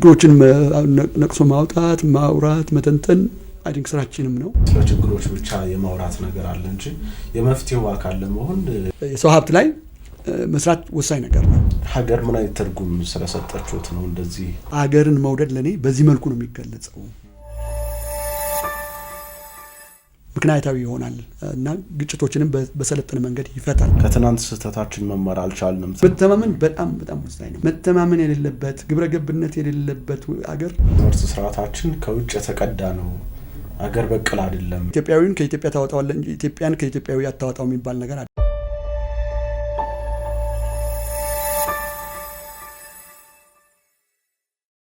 ችግሮችን ነቅሶ ማውጣት ማውራት መተንተን አይዲንክ ስራችንም ነው። ስለ ችግሮች ብቻ የማውራት ነገር አለ እንጂ የመፍትሄው አካል ለመሆን የሰው ሀብት ላይ መስራት ወሳኝ ነገር ነው። ሀገር ምን አይነት ትርጉም ስለሰጣችሁት ነው እንደዚህ? ሀገርን መውደድ ለኔ በዚህ መልኩ ነው የሚገለጸው። ምክንያታዊ ይሆናል እና ግጭቶችንም በሰለጠነ መንገድ ይፈታል። ከትናንት ስህተታችን መማር አልቻልንም። መተማመን በጣም ወሳኝ ነው። መተማመን የሌለበት ግብረገብነት የሌለበት ሀገር ትምህርት ስርዓታችን ከውጭ የተቀዳ ነው። ሀገር በቀል አይደለም። ኢትዮጵያዊን ከኢትዮጵያ ታወጣዋለህ እንጂ ኢትዮጵያን ከኢትዮጵያዊ አታወጣው የሚባል ነገር አይደለም።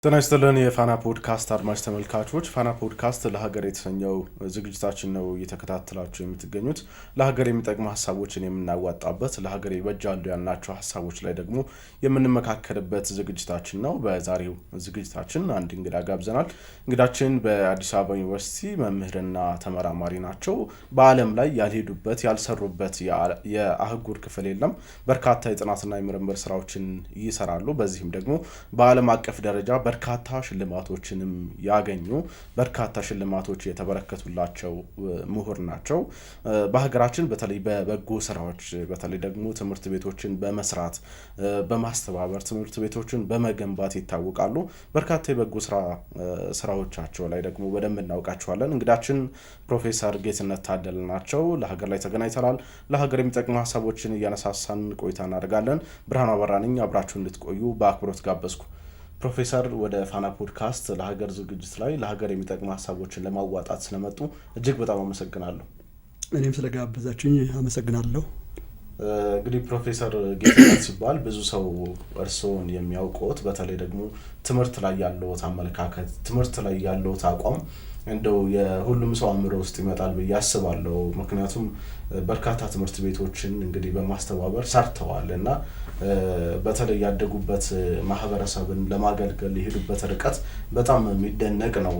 ጤና ይስጥልን የፋና ፖድካስት አድማጭ ተመልካቾች፣ ፋና ፖድካስት ለሀገር የተሰኘው ዝግጅታችን ነው እየተከታተላችሁ የምትገኙት። ለሀገር የሚጠቅሙ ሀሳቦችን የምናዋጣበት፣ ለሀገር ይበጃሉ ያልናቸው ሀሳቦች ላይ ደግሞ የምንመካከርበት ዝግጅታችን ነው። በዛሬው ዝግጅታችን አንድ እንግዳ ጋብዘናል። እንግዳችን በአዲስ አበባ ዩኒቨርሲቲ መምህርና ተመራማሪ ናቸው። በዓለም ላይ ያልሄዱበት ያልሰሩበት የአህጉር ክፍል የለም። በርካታ የጥናትና የምርምር ስራዎችን ይሰራሉ። በዚህም ደግሞ በዓለም አቀፍ ደረጃ በርካታ ሽልማቶችንም ያገኙ በርካታ ሽልማቶች የተበረከቱላቸው ምሁር ናቸው። በሀገራችን በተለይ በበጎ ስራዎች በተለይ ደግሞ ትምህርት ቤቶችን በመስራት በማስተባበር ትምህርት ቤቶችን በመገንባት ይታወቃሉ። በርካታ የበጎ ስራዎቻቸው ላይ ደግሞ በደንብ እናውቃቸዋለን። እንግዳችን ፕሮፌሰር ጌትነት ታደለ ናቸው። ለሀገር ላይ ተገናኝተናል። ለሀገር የሚጠቅሙ ሀሳቦችን እያነሳሳን ቆይታ እናደርጋለን። ብርሃኑ አበራ ነኝ። አብራችሁ እንድትቆዩ በአክብሮት ጋበዝኩ። ፕሮፌሰር ወደ ፋና ፖድካስት ለሀገር ዝግጅት ላይ ለሀገር የሚጠቅሙ ሀሳቦችን ለማዋጣት ስለመጡ እጅግ በጣም አመሰግናለሁ። እኔም ስለጋበዛችሁኝ አመሰግናለሁ። እንግዲህ ፕሮፌሰር ጌትነት ሲባል ብዙ ሰው እርስዎን የሚያውቁት በተለይ ደግሞ ትምህርት ላይ ያለዎት አመለካከት ትምህርት ላይ ያለዎት አቋም እንደው የሁሉም ሰው አእምሮ ውስጥ ይመጣል ብዬ አስባለሁ። ምክንያቱም በርካታ ትምህርት ቤቶችን እንግዲህ በማስተባበር ሰርተዋል እና በተለይ ያደጉበት ማህበረሰብን ለማገልገል የሄዱበት ርቀት በጣም የሚደነቅ ነው።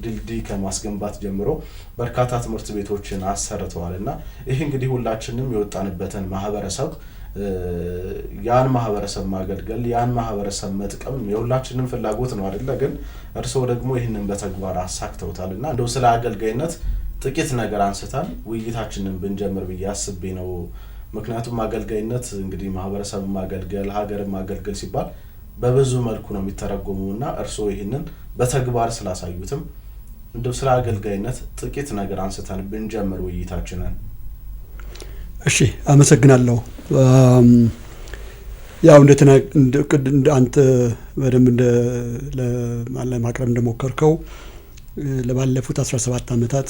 ድልድይ ከማስገንባት ጀምሮ በርካታ ትምህርት ቤቶችን አሰርተዋል እና ይሄ እንግዲህ ሁላችንም የወጣንበትን ማህበረሰብ ያን ማህበረሰብ ማገልገል ያን ማህበረሰብ መጥቀም የሁላችንም ፍላጎት ነው አይደል? ግን እርስዎ ደግሞ ይህንን በተግባር አሳክተውታልና እንደው ስለ አገልጋይነት ጥቂት ነገር አንስተን ውይይታችንን ብንጀምር ብዬ አስቤ ነው። ምክንያቱም አገልጋይነት እንግዲህ ማህበረሰብ ማገልገል ሀገር ማገልገል ሲባል በብዙ መልኩ ነው የሚተረጎመውና እርስዎ ይህንን በተግባር ስላሳዩትም እንደው ስለ አገልጋይነት ጥቂት ነገር አንስተን ብንጀምር ውይይታችንን። እሺ አመሰግናለሁ። ያው እንደ አንተ በደንብ ለማቅረብ እንደሞከርከው ለባለፉት 17 ዓመታት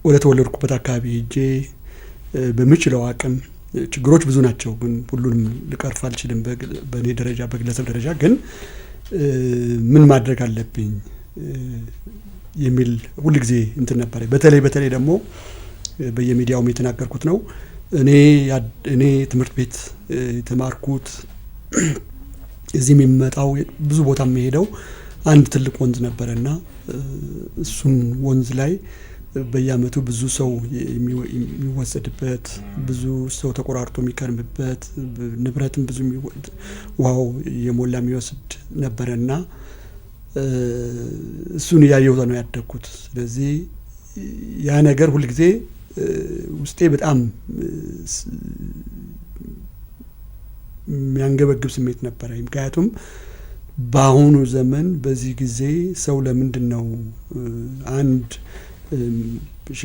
ወደ ተወለድኩበት አካባቢ ሄጄ በምችለው አቅም ችግሮች ብዙ ናቸው፣ ግን ሁሉንም ልቀርፍ አልችልም በእኔ ደረጃ በግለሰብ ደረጃ። ግን ምን ማድረግ አለብኝ የሚል ሁልጊዜ እንትን ነበር። በተለይ ደግሞ በየሚዲያውም የተናገርኩት ነው። እኔ ትምህርት ቤት የተማርኩት እዚህም የሚመጣው ብዙ ቦታ የሚሄደው አንድ ትልቅ ወንዝ ነበርና እሱን ወንዝ ላይ በየአመቱ ብዙ ሰው የሚወሰድበት ብዙ ሰው ተቆራርጦ የሚከርምበት ንብረትም ብዙ ውሃው የሞላ የሚወስድ ነበርና እሱን ያየው ነው ያደግኩት። ስለዚህ ያ ነገር ሁልጊዜ ውስጤ በጣም የሚያንገበግብ ስሜት ነበር። ምክንያቱም በአሁኑ ዘመን በዚህ ጊዜ ሰው ለምንድነው አንድ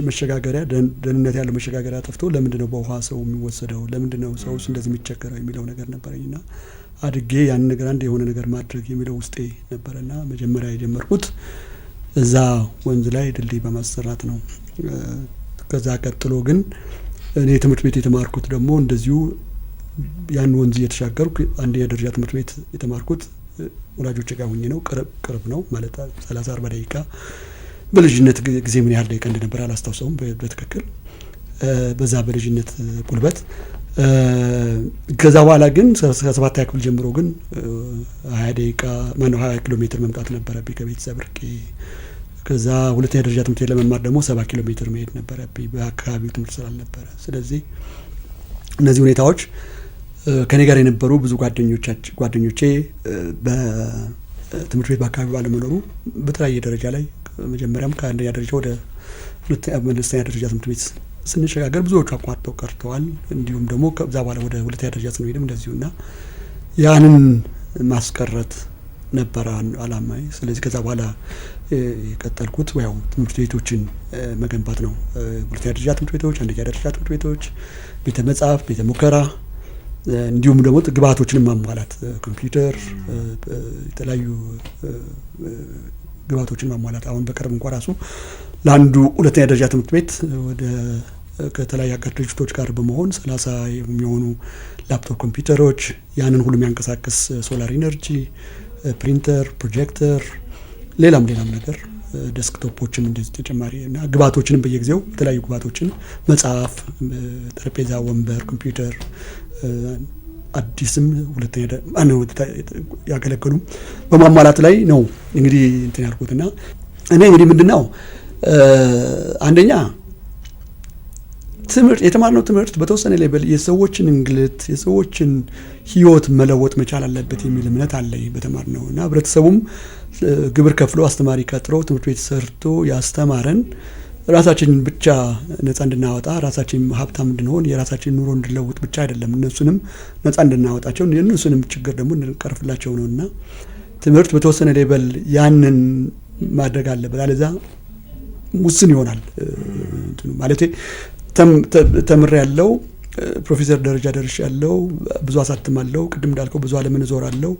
መሸጋገሪያ ደህንነት ያለው መሸጋገሪያ ጠፍቶ ለምንድነው በውሃ ሰው የሚወሰደው? ለምንድነው ሰውስ እንደዚህ የሚቸገረው የሚለው ነገር ነበረኝና አድጌ ያን ነገር አንድ የሆነ ነገር ማድረግ የሚለው ውስጤ ነበርና መጀመሪያ የጀመርኩት እዛ ወንዝ ላይ ድልድይ በማሰራት ነው። ከዛ ቀጥሎ ግን እኔ ትምህርት ቤት የተማርኩት ደግሞ እንደዚሁ ያን ወንዝ እየተሻገርኩ አንደኛ ደረጃ ትምህርት ቤት የተማርኩት ወላጆቼ ጋር ሆኜ ነው። ቅርብ ነው ማለት 30-40 ደቂቃ። በልጅነት ጊዜ ምን ያህል ደቂቃ እንደነበር አላስታውሰውም በትክክል በዛ በልጅነት ጉልበት። ከዛ በኋላ ግን ከ7ኛ ክፍል ጀምሮ ግን 20 ኪሎ ሜትር መምጣት ነበረብኝ ከቤተሰብ ርቄ። ከዛ ሁለተኛ ደረጃ ትምህርት ለመማር ደግሞ 70 ኪሎ ሜትር መሄድ ነበረብኝ በአካባቢው ትምህርት ስላልነበረ። ስለዚህ እነዚህ ሁኔታዎች ከኔ ጋር የነበሩ ብዙ ጓደኞቼ ትምህርት ቤት በአካባቢ ባለመኖሩ በተለያየ ደረጃ ላይ መጀመሪያም ከአንደኛ ደረጃ ወደ መለስተኛ ደረጃ ትምህርት ቤት ስንሸጋገር ብዙዎቹ አቋርጠው ቀርተዋል። እንዲሁም ደግሞ ከዛ በኋላ ወደ ሁለተኛ ደረጃ ስንሄድም እንደዚሁና ያንን ማስቀረት ነበረ አላማዬ። ስለዚህ ከዛ በኋላ የቀጠልኩት ያው ትምህርት ቤቶችን መገንባት ነው። ሁለተኛ ደረጃ ትምህርት ቤቶች፣ አንደኛ ደረጃ ትምህርት ቤቶች፣ ቤተ መጻሕፍት፣ ቤተ ሙከራ እንዲሁም ደግሞ ግብዓቶችንም ማሟላት ኮምፒውተር፣ የተለያዩ ግብዓቶችን ማሟላት። አሁን በቅርብ እንኳን ራሱ ለአንዱ ሁለተኛ ደረጃ ትምህርት ቤት ወደ ከተለያዩ አጋር ድርጅቶች ጋር በመሆን 30 የሚሆኑ ላፕቶፕ ኮምፒውተሮች፣ ያንን ሁሉ የሚያንቀሳቅስ ሶላር ኢነርጂ፣ ፕሪንተር፣ ፕሮጀክተር፣ ሌላም ነገር ዴስክቶፖችም እንደዚህ ተጨማሪ እና ግብዓቶችንም በየጊዜው የተለያዩ ግብዓቶችን መጽሐፍ፣ ጠረጴዛ፣ ወንበር፣ ኮምፒውተር አዲስም ሁለተኛ ያገለገሉ በማሟላት ላይ ነው እንግዲህ እንትን ያልኩትና እኔ እንግዲህ ምንድነው አንደኛ ትምህርት የተማርነው ትምህርት በተወሰነ ሌቭል የሰዎችን እንግልት የሰዎችን ህይወት መለወጥ መቻል አለበት የሚል እምነት አለኝ በተማርነው እና ህብረተሰቡም ግብር ከፍሎ አስተማሪ ቀጥሮ ትምህርት ቤት ሰርቶ ያስተማረን ራሳችንን ብቻ ነፃ እንድናወጣ ራሳችን ሀብታም እንድንሆን የራሳችን ኑሮ እንድንለውጥ ብቻ አይደለም፣ እነሱንም ነፃ እንድናወጣቸው የእነሱንም ችግር ደግሞ እንድንቀርፍላቸው ነውና ትምህርት በተወሰነ ሌቭል ያንን ማድረግ አለበት። አለዛ ውስን ይሆናል ማለት ተምር ያለው ፕሮፌሰር ደረጃ ደርሽ ያለው ብዙ አሳትማለሁ፣ ቅድም እንዳልከው ብዙ ዓለምን እዞራለሁ።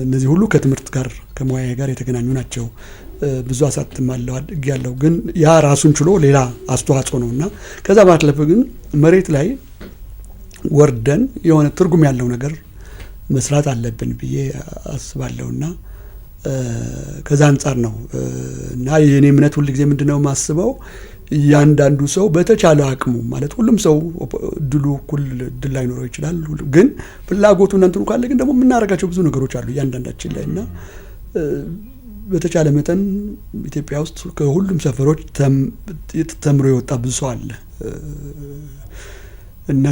እነዚህ ሁሉ ከትምህርት ጋር ከሙያዬ ጋር የተገናኙ ናቸው። ብዙ አሳትማለሁ አድርጌያለሁ፣ ግን ያ ራሱን ችሎ ሌላ አስተዋጽኦ ነውና ከዛ ባለፈ ግን መሬት ላይ ወርደን የሆነ ትርጉም ያለው ነገር መስራት አለብን ብዬ አስባለሁና ከዛ አንጻር ነው እና የኔ እምነት ሁሉ ጊዜ ምንድነው ማስበው ያንዳንዱ ሰው በተቻለ አቅሙ ማለት ሁሉም ሰው ድሉ እኩል ድል ላይኖረው ይችላል፣ ግን ፍላጎቱና እንትኑ ካለ ግን ደግሞ የምናደርጋቸው ብዙ ነገሮች አሉ እያንዳንዳችን ላይ እና በተቻለ መጠን ኢትዮጵያ ውስጥ ከሁሉም ሰፈሮች ተምሮ የወጣ ብዙ ሰው አለ እና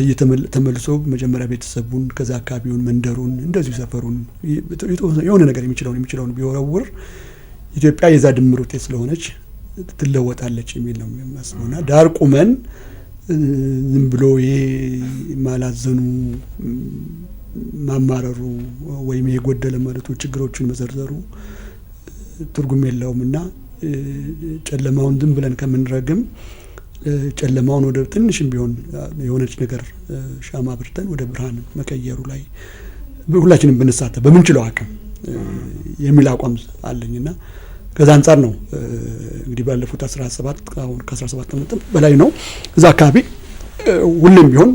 ተመልሶ መጀመሪያ ቤተሰቡን ከዛ አካባቢውን መንደሩን እንደዚሁ ሰፈሩን የሆነ ነገር የሚችለውን ቢወረውር ኢትዮጵያ የዛ ድምር ውጤት ስለሆነች ትለወጣለች የሚል ነው የሚያስበውና ዳር ቁመን ዝም ብሎ ይሄ ማላዘኑ ማማረሩ ወይም ይሄ ጎደለ ማለቱ ችግሮችን መዘርዘሩ ትርጉም የለውምና ጨለማውን ዝም ብለን ከምንረግም ጨለማውን ወደ ትንሽም ቢሆን የሆነች ነገር ሻማ ብርተን ወደ ብርሃን መቀየሩ ላይ ሁላችንም ብንሳተፍ በምንችለው አቅም የሚል አቋም አለኝና ከዛ አንጻር ነው እንግዲህ ባለፉት 17 አሁን ከ17 ዓመት በላይ ነው እዛ አካባቢ ሁሌም ቢሆን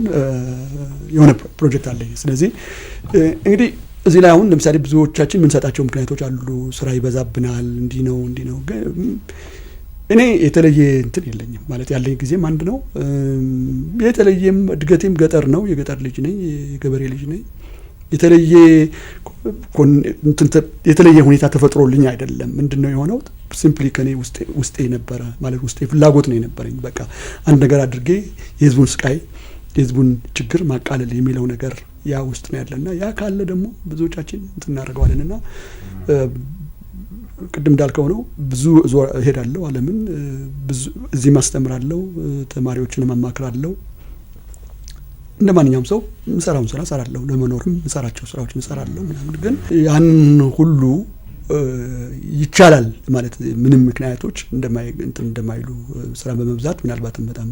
የሆነ ፕሮጀክት አለ። ስለዚህ እንግዲህ እዚህ ላይ አሁን ለምሳሌ ብዙዎቻችን የምንሰጣቸው ምክንያቶች አሉ። ስራ ይበዛብናል፣ እንዲህ ነው እኔ የተለየ እንትን የለኝም ማለት ያለኝ ጊዜም አንድ ነው። የተለየም እድገቴም ገጠር ነው፣ የገጠር ልጅ ነኝ፣ የገበሬ ልጅ ነኝ። የተለየ ሁኔታ ተፈጥሮልኝ አይደለም። ምንድነው የሆነው ሲምፕሊ ከኔ ውስጤ ነበረ ማለት ውስጤ ፍላጎት ነው የነበረኝ። በቃ አንድ ነገር አድርጌ የህዝቡን ስቃይ የህዝቡን ችግር ማቃለል የሚለው ነገር ያ ውስጥ ነው ያለና ያ ካለ ደግሞ ብዙዎቻችን እንትን እናደርገዋለንና ቅድም እንዳልከው ነው ብዙ እሄዳለሁ ዓለምን ብዙ እዚህ ማስተምራለሁ፣ ተማሪዎችን ማማክራለሁ። እንደማንኛውም ሰው እንሰራውን ስራ እሰራለሁ፣ ለመኖርም እንሰራቸው ስራዎችን እንሰራለሁ ምናምን። ግን ያን ሁሉ ይቻላል ማለት ምንም ምክንያቶች እንደማይሉ ስራ በመብዛት ምናልባትም በጣም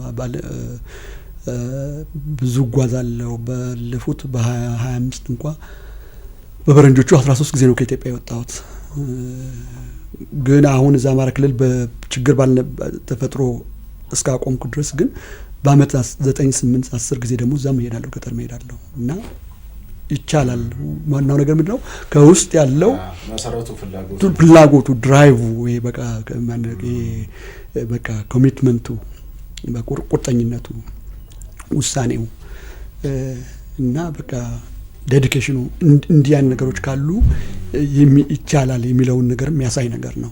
ብዙ ጓዛለሁ። ባለፉት በ25 እንኳን በፈረንጆቹ 13 ጊዜ ነው ከኢትዮጵያ የወጣሁት። ግን አሁን እዛ አማራ ክልል በችግር ተፈጥሮ እስካቆምኩ ድረስ ግን በአመት 9 8 10 ጊዜ ደግሞ እዛም እሄዳለሁ፣ ገጠር እሄዳለሁ እና ይቻላል። ዋናው ነገር ምንድነው ከውስጥ ያለው መሰረቱ ፍላጎቱ ድራይቭ ወይ በቃ ኮሚትመንቱ በቁርጠኝነቱ ውሳኔው እና በቃ ዴዲኬሽኑ እንዲያን ነገሮች ካሉ ይቻላል የሚለውን ነገር የሚያሳይ ነገር ነው።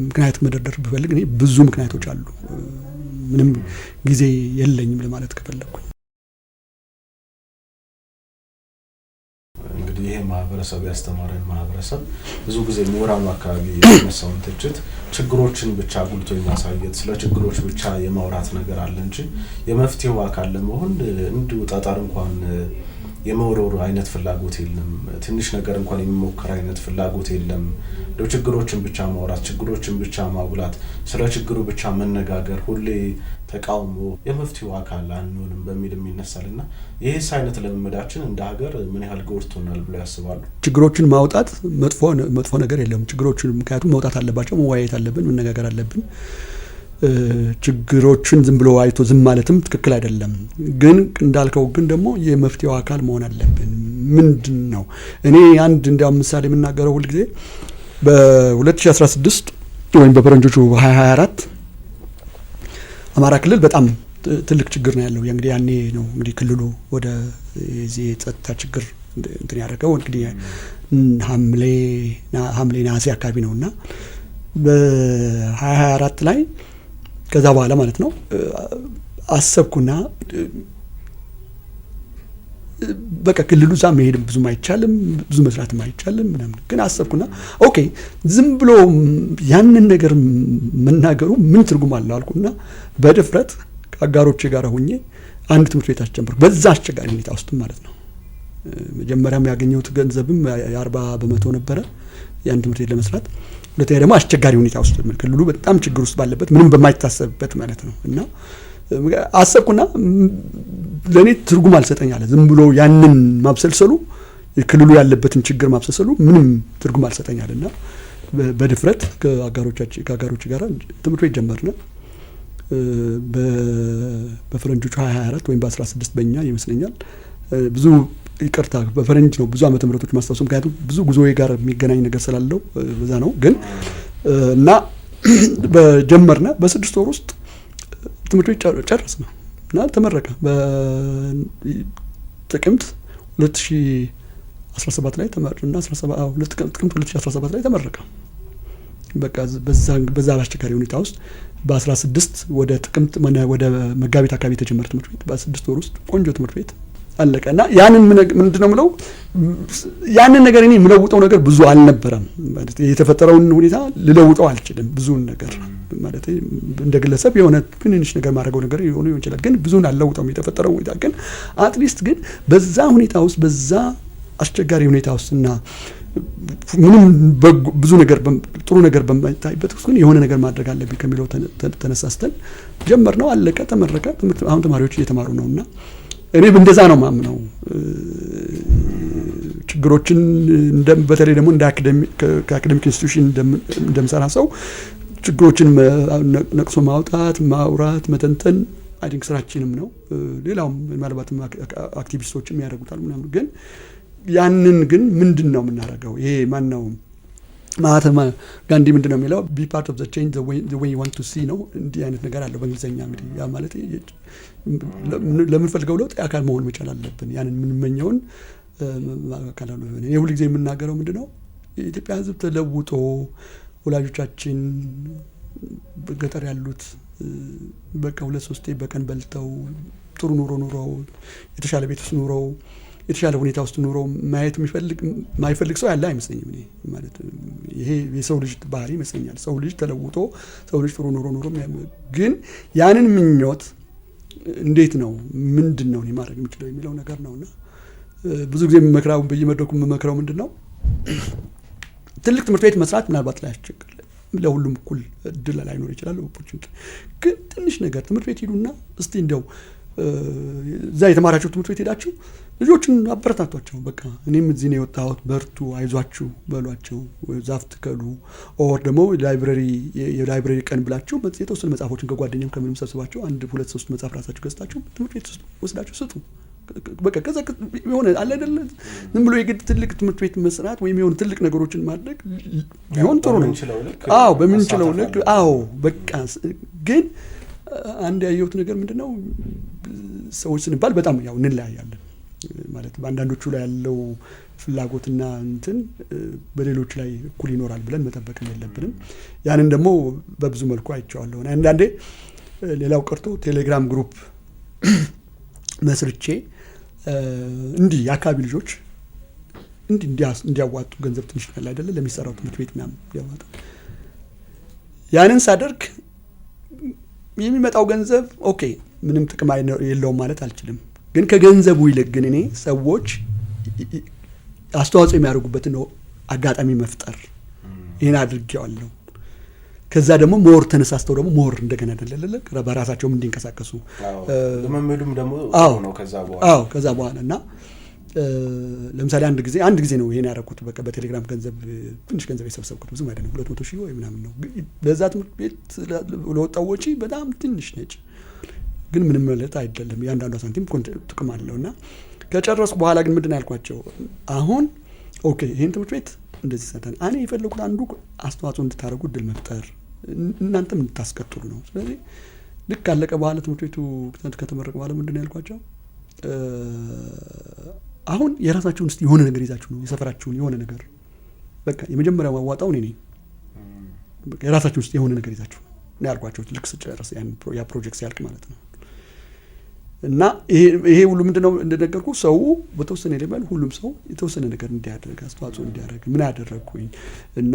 ምክንያት መደርደር ብፈልግ እኔ ብዙ ምክንያቶች አሉ፣ ምንም ጊዜ የለኝም ለማለት ከፈለኩኝ። እንግዲህ ይሄ ማህበረሰብ ያስተማረን ማህበረሰብ ብዙ ጊዜ ምሁራኑ አካባቢ የሚነሳውን ትችት ችግሮችን ብቻ ጉልቶ የማሳየት ስለ ችግሮች ብቻ የማውራት ነገር አለ እንጂ የመፍትሄው አካል ለመሆን እንዲሁ ጠጠር እንኳን የመወርወር አይነት ፍላጎት የለም። ትንሽ ነገር እንኳን የሚሞከር አይነት ፍላጎት የለም። ችግሮችን ብቻ ማውራት፣ ችግሮችን ብቻ ማጉላት፣ ስለ ችግሩ ብቻ መነጋገር፣ ሁሌ ተቃውሞ የመፍትሄው አካል አንሆንም በሚል የሚነሳልና ይሄስ አይነት ልምምዳችን እንደ ሀገር ምን ያህል ጎድቶናል ብለው ያስባሉ? ችግሮችን ማውጣት መጥፎ ነገር የለም። ችግሮችን ምክንያቱም መውጣት አለባቸው፣ መወያየት አለብን፣ መነጋገር አለብን። ችግሮችን ዝም ብሎ አይቶ ዝም ማለትም ትክክል አይደለም። ግን እንዳልከው ግን ደግሞ የመፍትሄው አካል መሆን አለብን። ምንድነው እኔ አንድ እንዲያውም ምሳሌ የምናገረው ሁሉ ጊዜ በ2016 ወይም በፈረንጆቹ 2024 አማራ ክልል በጣም ትልቅ ችግር ነው ያለው። እንግዲህ ያኔ ነው እንግዲህ ክልሉ ወደ የዚህ ጸጥታ ችግር እንትን ያደረገው እንግዲህ ሐምሌ ነሐሴ አካባቢ ነውና በ2024 ላይ ከዛ በኋላ ማለት ነው አሰብኩና በቃ ክልሉ ዛ መሄድ ብዙም አይቻልም፣ ብዙ መስራትም አይቻልም ምናምን። ግን አሰብኩና ኦኬ ዝም ብሎ ያንን ነገር መናገሩ ምን ትርጉም አለው አልኩና በድፍረት አጋሮቼ ጋር ሆኜ አንድ ትምህርት ቤት አስጀመርኩ። በዛ አስቸጋሪ ሁኔታ ውስጥ ማለት ነው። መጀመሪያም ያገኘሁት ገንዘብም 40% ነበረ ያን ትምህርት ቤት ለመስራት። ሁለተኛ ደግሞ አስቸጋሪ ሁኔታ ውስጥ ክልሉ በጣም ችግር ውስጥ ባለበት ምንም በማይታሰብበት ማለት ነው። እና አሰብኩና ለኔ ትርጉም አልሰጠኝ አለ። ዝም ብሎ ያንን ማብሰልሰሉ ክልሉ ያለበትን ችግር ማብሰልሰሉ ምንም ትርጉም አልሰጠኝ አለና በድፍረት ከአጋሮች ጋር ትምህርት ቤት ጀመርነ። በፈረንጆቹ 2024 ወይም በ16 በእኛ ይመስለኛል። ብዙ ይቅርታ በፈረንጅ ነው ብዙ ዓመተ ምህረቶች ማስታወስ፣ ምክንያቱም ብዙ ጉዞዬ ጋር የሚገናኝ ነገር ስላለው በዛ ነው። ግን እና በጀመርነ በ6 ወር ውስጥ ትምህርት ቤት ጨረስነ እና ተመረቀ። በጥቅምት 2017 ላይ ተመረቀና 17 ጥቅምት 2017 ላይ ተመረቀ። በቃ በዛ አስቸጋሪ ሁኔታ ውስጥ በ16 ወደ ጥቅምት ወደ መጋቢት አካባቢ የተጀመረ ትምህርት ቤት በ6 ወር ውስጥ ቆንጆ ትምህርት ቤት አለቀና ያንን ምንድነው ምለው ያንን ነገር እኔ የምለውጠው ነገር ብዙ አልነበረም ማለት የተፈጠረውን ሁኔታ ልለውጠው አልችልም። ብዙን ነገር ማለት እንደ ግለሰብ የሆነ ትንሽ ነገር ማድረገው ነገር ይሆን ይችላል፣ ግን ብዙን አልለውጠውም የተፈጠረው ሁኔታ። ግን አትሊስት ግን በዛ ሁኔታ ውስጥ በዛ አስቸጋሪ ሁኔታ ውስጥና ምንም ብዙ ነገር ጥሩ ነገር በማይታይበት ውስጥ ግን የሆነ ነገር ማድረግ አለብኝ ከሚለው ተነሳስተን ጀመርነው። አለቀ፣ ተመረቀ። አሁን ተማሪዎች እየተማሩ ነውና እኔ እንደዛ ነው ማምነው። ችግሮችን በተለይ ደግሞ እንደ ከአካዴሚክ ኢንስቲትዩሽን እንደምሰራ ሰው ችግሮችን ነቅሶ ማውጣት፣ ማውራት፣ መተንተን አይ ቲንክ ስራችንም ነው። ሌላውም ምናልባትም አክቲቪስቶችም ያደርጉታል ምናምን። ግን ያንን ግን ምንድነው የምናደርገው? ይሄ ማን ነው ማህተማ ጋንዲ ምንድነው የሚለው ቢ ፓርት ኦፍ ዘ ቼንጅ ዘ ዌይ ዩ ዋንት ቱ ሲ ነው። እንዲህ አይነት ነገር አለው በእንግሊዝኛ። እንግዲህ ያ ማለት ለምንፈልገው ለውጥ አካል መሆን መቻል አለብን። ያንን የምንመኘውን አካል ነው። እኔ ሁሉ ጊዜ የምናገረው ምንድነው የኢትዮጵያ ሕዝብ ተለውጦ ወላጆቻችን በገጠር ያሉት በቃ 2-3 በቀን በልተው ጥሩ ኑሮ ኑረው የተሻለ ቤት ውስጥ ኑረው የተሻለ ሁኔታ ውስጥ ኑሮ ማየት ማይፈልግ ሰው ያለ አይመስለኝም። እኔ ማለት ይሄ የሰው ልጅ ባህሪ ይመስለኛል። ሰው ልጅ ተለውጦ ሰው ልጅ ጥሩ ኑሮ ኑሮ ግን ያንን ምኞት እንዴት ነው ምንድነው እኔ ማድረግ የምችለው የሚለው ነገር ነውና ብዙ ጊዜ መከራው በየመድረኩ መከራው ምንድነው ትልቅ ትምህርት ቤት መስራት ምናልባት ላይ ያስቸግር ለሁሉም እኩል እድል ላይኖር ይችላል። ኦፖርቹኒቲ ግን ትንሽ ነገር ትምህርት ቤት ሄዱና እስቲ እንደው እዛ የተማራችሁ ትምህርት ቤት ሄዳችሁ ልጆችን አበረታቷቸው። በቃ እኔም እዚህ ነው የወጣሁት፣ በርቱ፣ አይዟችሁ በሏቸው። ዛፍ ትከሉ ኦር ደግሞ የላይብረሪ ቀን ብላችሁ የተወሰኑ መጽሐፎችን ከጓደኛም ከምንም ሰብስባችሁ 1-2-3 መጽሐፍ ራሳችሁ ገዝታችሁ ትምህርት ቤት ወስዳችሁ ስጡ። በቃ ከዛ የሆነ አለ አይደለ ዝም ብሎ የግድ ትልቅ ትምህርት ቤት መስራት ወይም የሆነ ትልቅ ነገሮችን ማድረግ ቢሆን ጥሩ ነው። አዎ በምንችለው ልክ አዎ። በቃ ግን አንድ ያየሁት ነገር ምንድነው ሰዎች ስንባል በጣም ያው እንለያያለን ማለት በአንዳንዶቹ ላይ ያለው ፍላጎትና እንትን በሌሎች ላይ እኩል ይኖራል ብለን መጠበቅም የለብንም። ያንን ደግሞ በብዙ መልኩ አይቼዋለሁ። አንዳንዴ ሌላው ቀርቶ ቴሌግራም ግሩፕ መስርቼ እንዲህ የአካባቢ ልጆች እንዲያዋጡ ገንዘብ ትንሽ ያለ አይደለ ለሚሰራው ትምህርት ቤት ምናምን ያዋጡ። ያንን ሳደርግ የሚመጣው ገንዘብ ኦኬ ምንም ጥቅም የለውም ማለት አልችልም፣ ግን ከገንዘቡ ይልቅ ግን እኔ ሰዎች አስተዋጽኦ የሚያደርጉበትን ነው አጋጣሚ መፍጠር ይሄን አድርጌዋለሁ። ከዛ ደግሞ ሞር ተነሳስተው ደግሞ ሞር እንደገና አይደለ በራሳቸውም እንዲንቀሳቀሱ ለመመዱም ደግሞ ነው ከዛ በኋላ እና ለምሳሌ አንድ ጊዜ ነው ይሄን ያደረኩት። በቃ በቴሌግራም ገንዘብ ትንሽ ገንዘብ የሰበሰብኩት ብዙም አይደለም 200,000 ወይ ምናምን ነው። በዛ ትምህርት ቤት ለወጣው ወጪ በጣም ትንሽ ነች፣ ግን ምንም ማለት አይደለም። ያንዳንዷ ሳንቲም ጥቅም አለውና ከጨረስኩ በኋላ ግን ምንድነው ያልኳቸው አሁን ኦኬ ይሄን ትምህርት ቤት እንደዚህ ሰተን እኔ የፈለኩት አንዱ አስተዋጽኦ እንድታደርጉ እድል መፍጠር እናንተም እንድታስቀጥሉ ነው። ስለዚህ ልክ አለቀ በኋላ ትምህርት ቤቱ ከተመረቀ በኋላ ምንድነው ያልኳቸው አሁን የራሳችሁን እስቲ የሆነ ነገር ይዛችሁ ነው የሰፈራችሁን የሆነ ነገር በቃ የመጀመሪያው ማዋጣው እኔ ነኝ። በቃ የራሳችሁን እስቲ የሆነ ነገር ይዛችሁ ነው ያልኳቸው ልክ ስጨርስ ያ ፕሮጀክት ሲያልቅ ማለት ነው። እና ይሄ ሁሉ ምንድነው እንደነገርኩ ሰው በተወሰነ ሌቭል ሁሉም ሰው የተወሰነ ነገር እንዲያደርግ አስተዋጽኦ እንዲያደርግ ምን ያደረኩኝ እና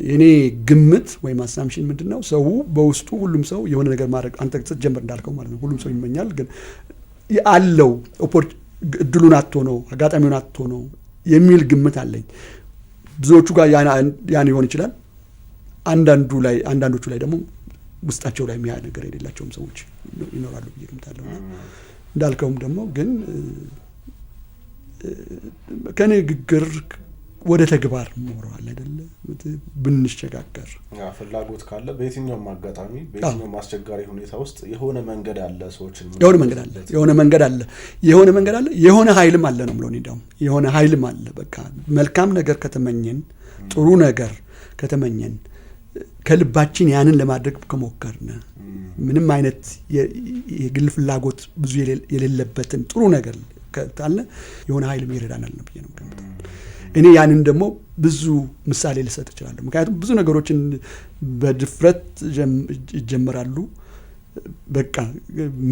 የኔ ግምት ወይም አሳምሽን ምንድነው ሰው በውስጡ ሁሉም ሰው የሆነ ነገር ማድረግ አንተ ስትጀምር እንዳልከው ማለት ነው ሁሉም ሰው ይመኛል፣ ግን ያለው እድሉን አጥቶ ነው አጋጣሚውን አጥቶ ነው የሚል ግምት አለኝ። ብዙዎቹ ጋር ያን ይሆን ይችላል፣ አንዳንዶቹ ላይ ደግሞ ውስጣቸው ላይ የሚያ ነገር የሌላቸውም ሰዎች ይኖራሉ ብዬ ገምታለሁ። እንዳልከውም ደግሞ ግን ከንግግር ወደ ተግባር ሞራል አይደለ ብንሸጋገር ፍላጎት ካለ በየትኛውም አጋጣሚ በየትኛውም አስቸጋሪ ሁኔታ ውስጥ የሆነ መንገድ አለ፣ ሰዎችን የሆነ መንገድ አለ፣ የሆነ ኃይልም አለ ነው ማለት ነው። የሆነ ኃይልም አለ። በቃ መልካም ነገር ከተመኘን ጥሩ ነገር ከተመኘን ከልባችን ያንን ለማድረግ ከሞከርን ምንም አይነት የግል ፍላጎት ብዙ የሌለበትን ጥሩ ነገር ካለ የሆነ ኃይልም ይረዳናል ነው ብዬ ነው ገምታለሁ። እኔ ያንን ደግሞ ብዙ ምሳሌ ልሰጥ እችላለሁ። ምክንያቱም ብዙ ነገሮችን በድፍረት ይጀምራሉ። በቃ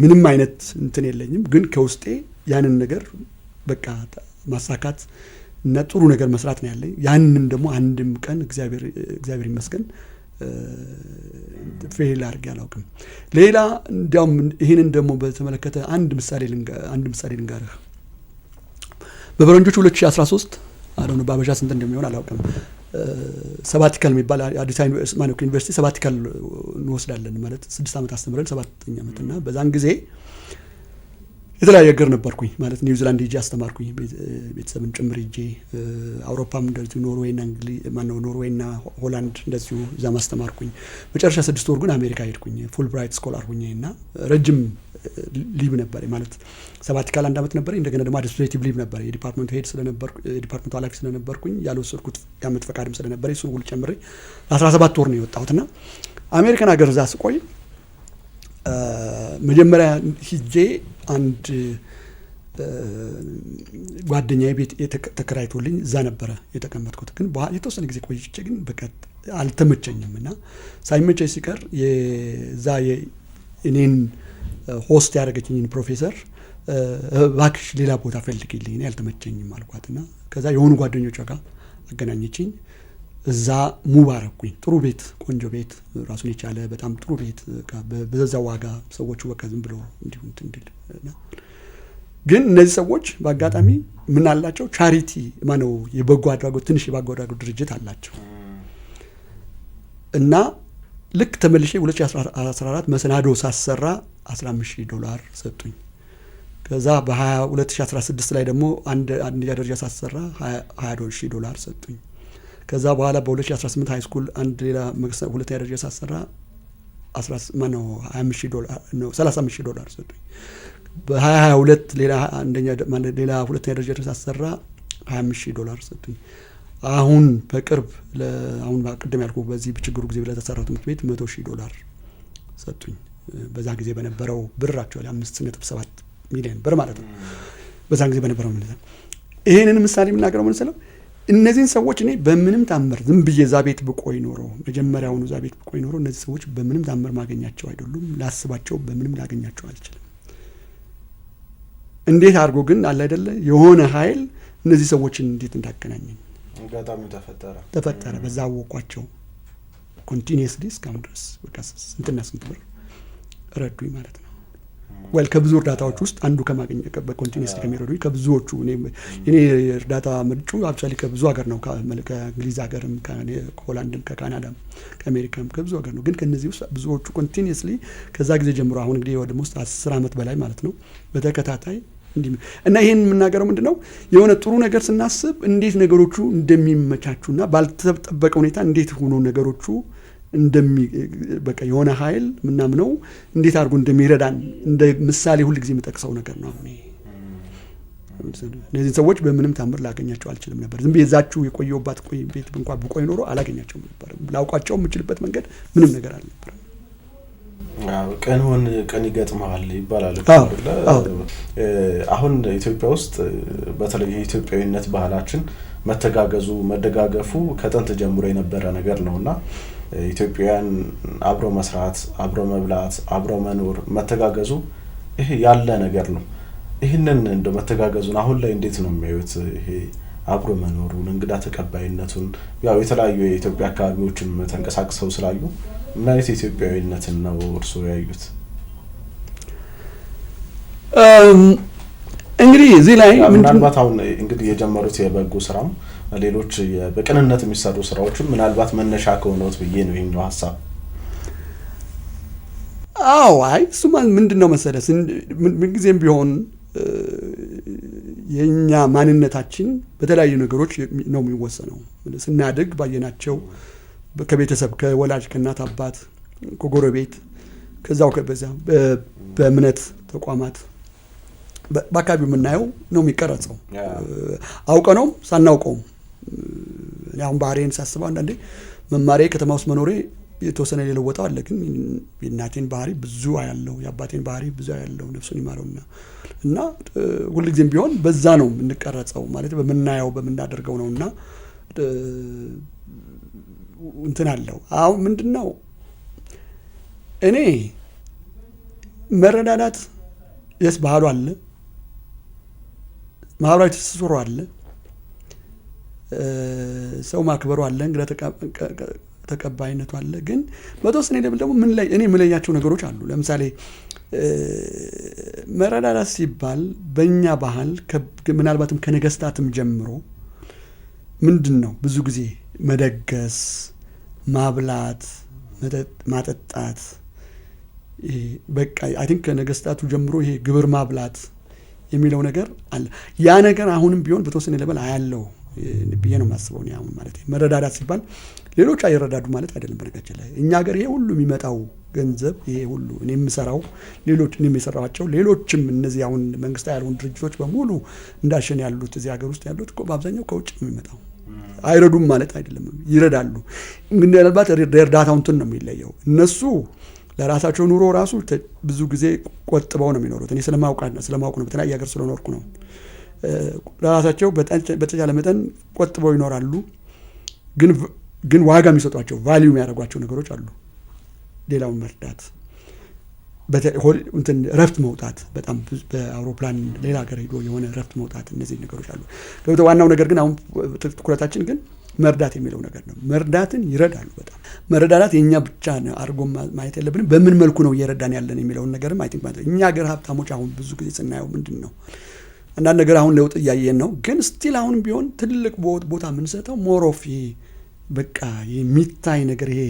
ምንም አይነት እንትን የለኝም፣ ግን ከውስጤ ያንን ነገር በቃ ማሳካት እና ጥሩ ነገር መስራት ነው ያለኝ። ያንን ደግሞ አንድም ቀን እግዚአብሔር ይመስገን ፌል አድርጌ አላውቅም። ሌላ እንዲያውም ይህንን ደግሞ በተመለከተ አንድ ምሳሌ ልንገርህ። በፈረንጆቹ 2013 አሁን በአበሻ ስንት እንደሚሆን አላውቅም፣ ሰባቲካል የሚባል አዲስ አበባ ዩኒቨርሲቲ ሰባቲካል እንወስዳለን ማለት 6 ዓመት አስተምረን 7ኛ ዓመት እና በዛን ጊዜ የተለያየ ሀገር ነበርኩኝ ማለት ኒውዚላንድ ሄጄ አስተማርኩኝ ቤተሰብን ጭምር ሄጄ አውሮፓም እንደዚሁ ኖርዌይና ሆላንድ እንደዚሁ እዛ ማስተማርኩኝ። መጨረሻ 6 ወር ግን አሜሪካ ሄድኩኝ ፉል ብራይት ስኮላር ሆኜ እና ረጅም ሊቭ ነበር ማለት ሰባቲካል 1 ዓመት ነበር። እንደገና ደግሞ አድሚኒስትሬቲቭ ሊቭ ነበር። የዲፓርትመንቱ ሄድ ስለነበርኩ የዲፓርትመንቱ ኃላፊ ስለነበርኩኝ ያልወሰድኩት የዓመት ፈቃድም ስለነበረ እሱን ሁሉ ጨምሬ 17 ወር ነው የወጣሁትና አሜሪካን ሀገር እዛ ስቆይ መጀመሪያ ሂጄ አንድ ጓደኛዬ ቤት ተከራይቶልኝ እዛ ነበረ የተቀመጥኩት። ግን የተወሰነ ጊዜ ቆይቼ ግን በቃ አልተመቸኝም እና ሳይመቸኝ ሲቀር የዛ እኔን ሆስት ያደረገችኝን ፕሮፌሰር እባክሽ ሌላ ቦታ ፈልጊልኝ እኔ አልተመቸኝም አልኳትና ከዛ የሆኑ ጓደኞቿ ጋር አገናኘችኝ። እዛ ሙቭ አረኩኝ። ጥሩ ቤት፣ ቆንጆ ቤት፣ ራሱን የቻለ በጣም ጥሩ ቤት በዛ ዋጋ ሰዎቹ በቃ ዝም ብሎ እንዲሁ እንድል ግን እነዚህ ሰዎች በአጋጣሚ ምን አላቸው ቻሪቲ ማነው የበጎ አድራጎት ትንሽ የበጎ አድራጎት ድርጅት አላቸው እና ልክ ተመልሼ 2014 መሰናዶ ሳሰራ $15,000 ሰጡኝ። ከዛ በ2016 ላይ ደግሞ አንድ ደረጃ ሳሰራ $20,000 ሰጡኝ። ከዛ በኋላ በ2018 ሃይ ስኩል አንድ ሌላ ሁለተኛ ደረጃ ሳሰራ $35,000 ሰጡኝ። በ2022 ሌላ ሁለተኛ ደረጃ ሳሰራ $25,000 ሰጡኝ። አሁን በቅርብ አሁን ቅድም ያልኩ በዚህ በችግሩ ጊዜ ለተሰራው ትምህርት ቤት $100,000 ሰጡኝ። በዛ ጊዜ በነበረው ብራቸው 5.7 ሚሊዮን ብር ማለት ነው። በዛ ጊዜ በነበረው ማለት ነው። ይሄንን ምሳሌ የምናገረው ምን ስለው እነዚህን ሰዎች እኔ በምንም ታምር ዝም ብዬ እዛ ቤት ብቆይ ኖሮ መጀመሪያውኑ እዛ ቤት ብቆይ ኖሮ እነዚህ ሰዎች በምንም ታምር ማገኛቸው አይደሉም። ላስባቸው በምንም ላገኛቸው አልችልም። እንዴት አድርጎ ግን አለ አይደለ የሆነ ኃይል እነዚህ ሰዎችን እንዴት እንዳገናኘኝ አጋጣሚ ተፈጠረ። በዛ አወቋቸው ኮንቲኒየስሊ እስካሁን ድረስ በቃ ስንትና ስንት ብር ረዱኝ ማለት ነው። ወል ከብዙ እርዳታዎች ውስጥ አንዱ ከማግኘት በኮንቲኒየስሊ ከሚረዱኝ ከብዙዎቹ እኔ እርዳታ ምንጩ አክቹዋሊ ከብዙ ሀገር ነው። ከእንግሊዝ ሀገርም ከሆላንድም ከካናዳም ከአሜሪካም ከብዙ ሀገር ነው። ግን ከነዚህ ውስጥ ብዙዎቹ ኮንቲኒየስሊ ከዛ ጊዜ ጀምሮ አሁን እንግዲህ ወደ 10 ዓመት በላይ ማለት ነው በተከታታይ እና ይሄን የምናገረው ምንድነው የሆነ ጥሩ ነገር ስናስብ እንዴት ነገሮቹ እንደሚመቻቹና ባልተጠበቀ ሁኔታ እንዴት ሆኖ ነገሮቹ በቃ የሆነ ኃይል ምናምነው እንዴት አድርጎ እንደሚረዳን እንደ ምሳሌ ሁሉ ጊዜ የምጠቅሰው ነገር ነው። እነዚህ ሰዎች በምንም ታምር ላገኛቸው አልችልም ነበር። ዝም ብዬ እዛችሁ የቆየሁባት ቤት እንኳን ብቆይ ኖሮ አላገኛቸውም ነበር። ላውቃቸው የምችልበት መንገድ ምንም ነገር አልነበረም። ቀን ይገጥማል ይባላል። አሁን ኢትዮጵያ ውስጥ በተለይ የኢትዮጵያዊነት ባህላችን መተጋገዙ መደጋገፉ ከጥንት ጀምሮ የነበረ ነገር ነውና ኢትዮጵያውያን አብሮ መስራት፣ አብሮ መብላት፣ አብሮ መኖር፣ መተጋገዙ ይሄ ያለ ነገር ነው። ይሄንን እንደ መተጋገዙን አሁን ላይ እንዴት ነው የሚያዩት? ይሄ አብሮ መኖሩን፣ እንግዳ ተቀባይነቱን ያው የተለያዩ የኢትዮጵያ አካባቢዎችም ተንቀሳቅሰው ስላዩ ምን አይነት ኢትዮጵያዊነትን ነው እርሶ ያዩት? እንግዲህ እዚህ ላይ ምናልባት አሁን እንግዲህ የጀመሩት የበጎ ስራም ሌሎች በቅንነት የሚሰሩ ስራዎችም ምናልባት መነሻ ከሆነውት ብዬ ነው ይሄኛው ሐሳብ። አይ እሱማ ምንድነው መሰለህ ምን ጊዜም ቢሆን የኛ ማንነታችን በተለያዩ ነገሮች ነው የሚወሰነው። ስናድግ ባየናቸው ከቤተሰብ ከወላጅ ከእናት አባት ከጎረቤት ከዛው ከበዛ በእምነት ተቋማት በአካባቢው የምናየው ነው የሚቀረጸው። አውቀነው ሳናውቀው አሁን ባህሪን ሳስበው አንዳንዴ መማሬ ከተማ ውስጥ መኖሬ የተወሰነ የለወጠው አለ። ግን የእናቴን ባህሪ ብዙ ያለው የአባቴን ባህሪ ብዙ ያለው ነፍሱን ይማረውና እና ሁልጊዜም ቢሆን በዛ ነው የምንቀረጸው ማለት በመናየው በመናደርገው ነውና እንትን አለው። አሁን ምንድነው እኔ መረዳዳት ባህሉ አለ፣ ማህበራዊ ትስስሩ አለ፣ ሰው ማክበሩ አለ፣ እንግዳ ተቀባይነቱ አለ። ግን በተወሰነ ሌብል ደግሞ እኔ የምለያቸው ነገሮች አሉ። ለምሳሌ መረዳዳት ሲባል በእኛ ባህል ምናልባትም ከነገስታትም ጀምሮ ምንድን ነው ብዙ ጊዜ መደገስ፣ ማብላት፣ ማጠጣት በቃ አይ ቲንክ ከነገስታቱ ጀምሮ ይሄ ግብር ማብላት የሚለው ነገር አለ። ያ ነገር አሁንም ቢሆን በተወሰነ ሌብል አያለው ብዬ ነው የማስበው። አሁን ማለት መረዳዳት ሲባል ሌሎች አይረዳዱ ማለት አይደለም። በነገራችን ላይ እኛ ሀገር ይሄ ሁሉ የሚመጣው ገንዘብ ይሄ ሁሉ እኔ የምሰራው እኔም የሰራኋቸው ሌሎችም እነዚህ አሁን መንግስታዊ ያልሆኑ ድርጅቶች በሙሉ እንዳሸን ያሉት እዚህ ሀገር ውስጥ ያሉት በአብዛኛው ከውጭ ነው የሚመጣው። አይረዱም ማለት አይደለም፣ ይረዳሉ። ምናልባት እርዳታው እንትን ነው የሚለየው። እነሱ ለራሳቸው ኑሮ ራሱ ብዙ ጊዜ ቆጥበው ነው የሚኖሩት። እኔ ስለማውቅ ነው በተለያየ ሀገር ስለኖርኩ ነው። ለራሳቸው በተቻለ መጠን ቆጥበው ይኖራሉ። ግን ዋጋ የሚሰጧቸው ቫልዩ የሚያደርጓቸው ነገሮች አሉ። ሌላውን መርዳት፣ ረፍት መውጣት፣ በጣም በአውሮፕላን ሌላ ሀገር ሄዶ የሆነ ረፍት መውጣት፣ እነዚህ ነገሮች አሉ። ዋናው ነገር ግን አሁን ትኩረታችን ግን መርዳት የሚለው ነገር ነው። መርዳትን ይረዳሉ በጣም መረዳዳት የኛ ብቻ ነው አድርጎ ማየት የለብንም። በምን መልኩ ነው እየረዳን ያለን የሚለውን ነገርም አይ ቲንክ ማለት እኛ ሀገር ሀብታሞች አሁን ብዙ ጊዜ ስናየው ምንድን ነው አንዳንድ ነገር አሁን ለውጥ እያየን ነው። ግን ስቲል አሁንም ቢሆን ትልቅ ቦታ የምንሰጠው ሞር ኦፍ በቃ የሚታይ ነገር ይሄ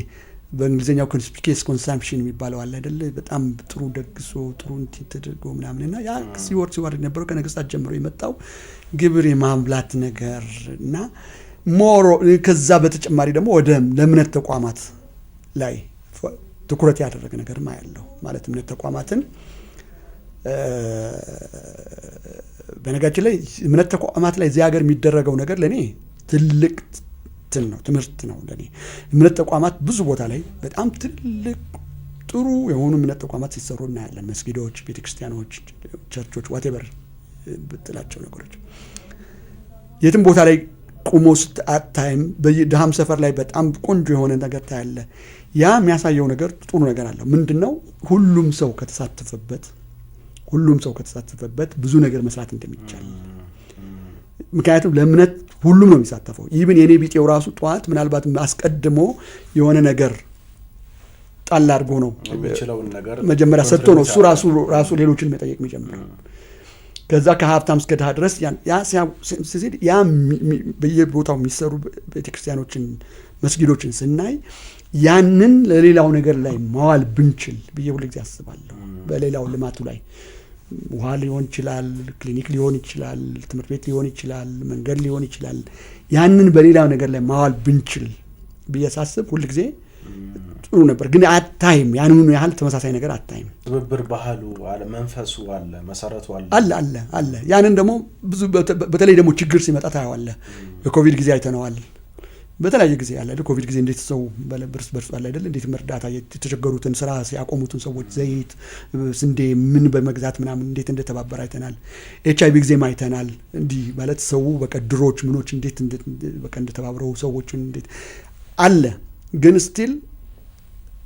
በእንግሊዝኛው ኮንስፒኬስ ኮንሳምፕሽን የሚባለው አለ አይደለ? በጣም ጥሩ ደግሶ ጥሩ እንትን ተደርጎ ምናምን እና ያ ሲወርድ የነበረው ከነገስታት ጀምሮ የመጣው ግብር የማብላት ነገር እና ሞሮ ከዛ በተጨማሪ ደግሞ ወደ ለእምነት ተቋማት ላይ ትኩረት ያደረገ ነገር ያለው ማለት እምነት ተቋማትን በነገራችን ላይ እምነት ተቋማት ላይ እዚህ ሀገር የሚደረገው ነገር ለእኔ ትልቅ ትምህርት ነው። ለእኔ እምነት ተቋማት ብዙ ቦታ ላይ በጣም ትልቅ ጥሩ የሆኑ እምነት ተቋማት ሲሰሩ እናያለን። መስጊዶች፣ ቤተክርስቲያኖች፣ ቸርቾች ዋቴቨር ብትላቸው ነገሮች የትም ቦታ ላይ ቁሞ አታይም። በድሃም ሰፈር ላይ በጣም ቆንጆ የሆነ ነገር ታያለ። ያ የሚያሳየው ነገር ጥሩ ነገር አለው። ምንድነው ሁሉም ሰው ከተሳተፈበት ብዙ ነገር መስራት እንደሚቻል ምክንያቱም ለእምነት ሁሉም ነው የሚሳተፈው። ኢቭን የኔ ቢጤው ራሱ ጠዋት ምናልባት አስቀድሞ የሆነ ነገር ጣል አድርጎ ነው የሚችለውን ነገር መጀመሪያ ሰጥቶ ነው እሱ ራሱ ሌሎችን መጠየቅ የሚጀምረው። ከዛ ከሀብታም እስከ ድሃ ድረስ ያ በየቦታው የሚሰሩ ቤተክርስቲያኖችን መስጊዶችን ስናይ ያንን ለሌላው ነገር ላይ ማዋል ብንችል ብዬ ሁሉ ጊዜ አስባለሁ። በሌላው ልማቱ ላይ ውሃ ሊሆን ይችላል፣ ክሊኒክ ሊሆን ይችላል፣ ትምህርት ቤት ሊሆን ይችላል፣ መንገድ ሊሆን ይችላል። ያንን በሌላው ነገር ላይ ማዋል ብንችል ብዬ ሳስብ ሁሉ ጊዜ ጥሩ ነበር። ግን አታይም፣ ያንኑ ያህል ተመሳሳይ ነገር አታይም። ትብብር ባህሉ አለ፣ መንፈሱ አለ፣ መሰረቱ አለ። ያንን ደግሞ ብዙ በተለይ ደግሞ ችግር ሲመጣ ታየዋለህ። የኮቪድ ጊዜ አይተነዋል። በተለያየ ጊዜ አለ አይደል? ኮቪድ ጊዜ እንዴት ሰው በርስ አለ አይደል? እንዴት መርዳታ የተቸገሩትን ስራ ሲያቆሙትን ሰዎች ዘይት፣ ስንዴ ምን በመግዛት ምናምን እንዴት እንደተባበረ አይተናል። HIV ጊዜም አይተናል። እንዲህ ማለት ሰው በቃ ድሮች ምኖች እንዴት በቃ እንደተባበረው ሰዎችን እንዴት አለ። ግን ስቲል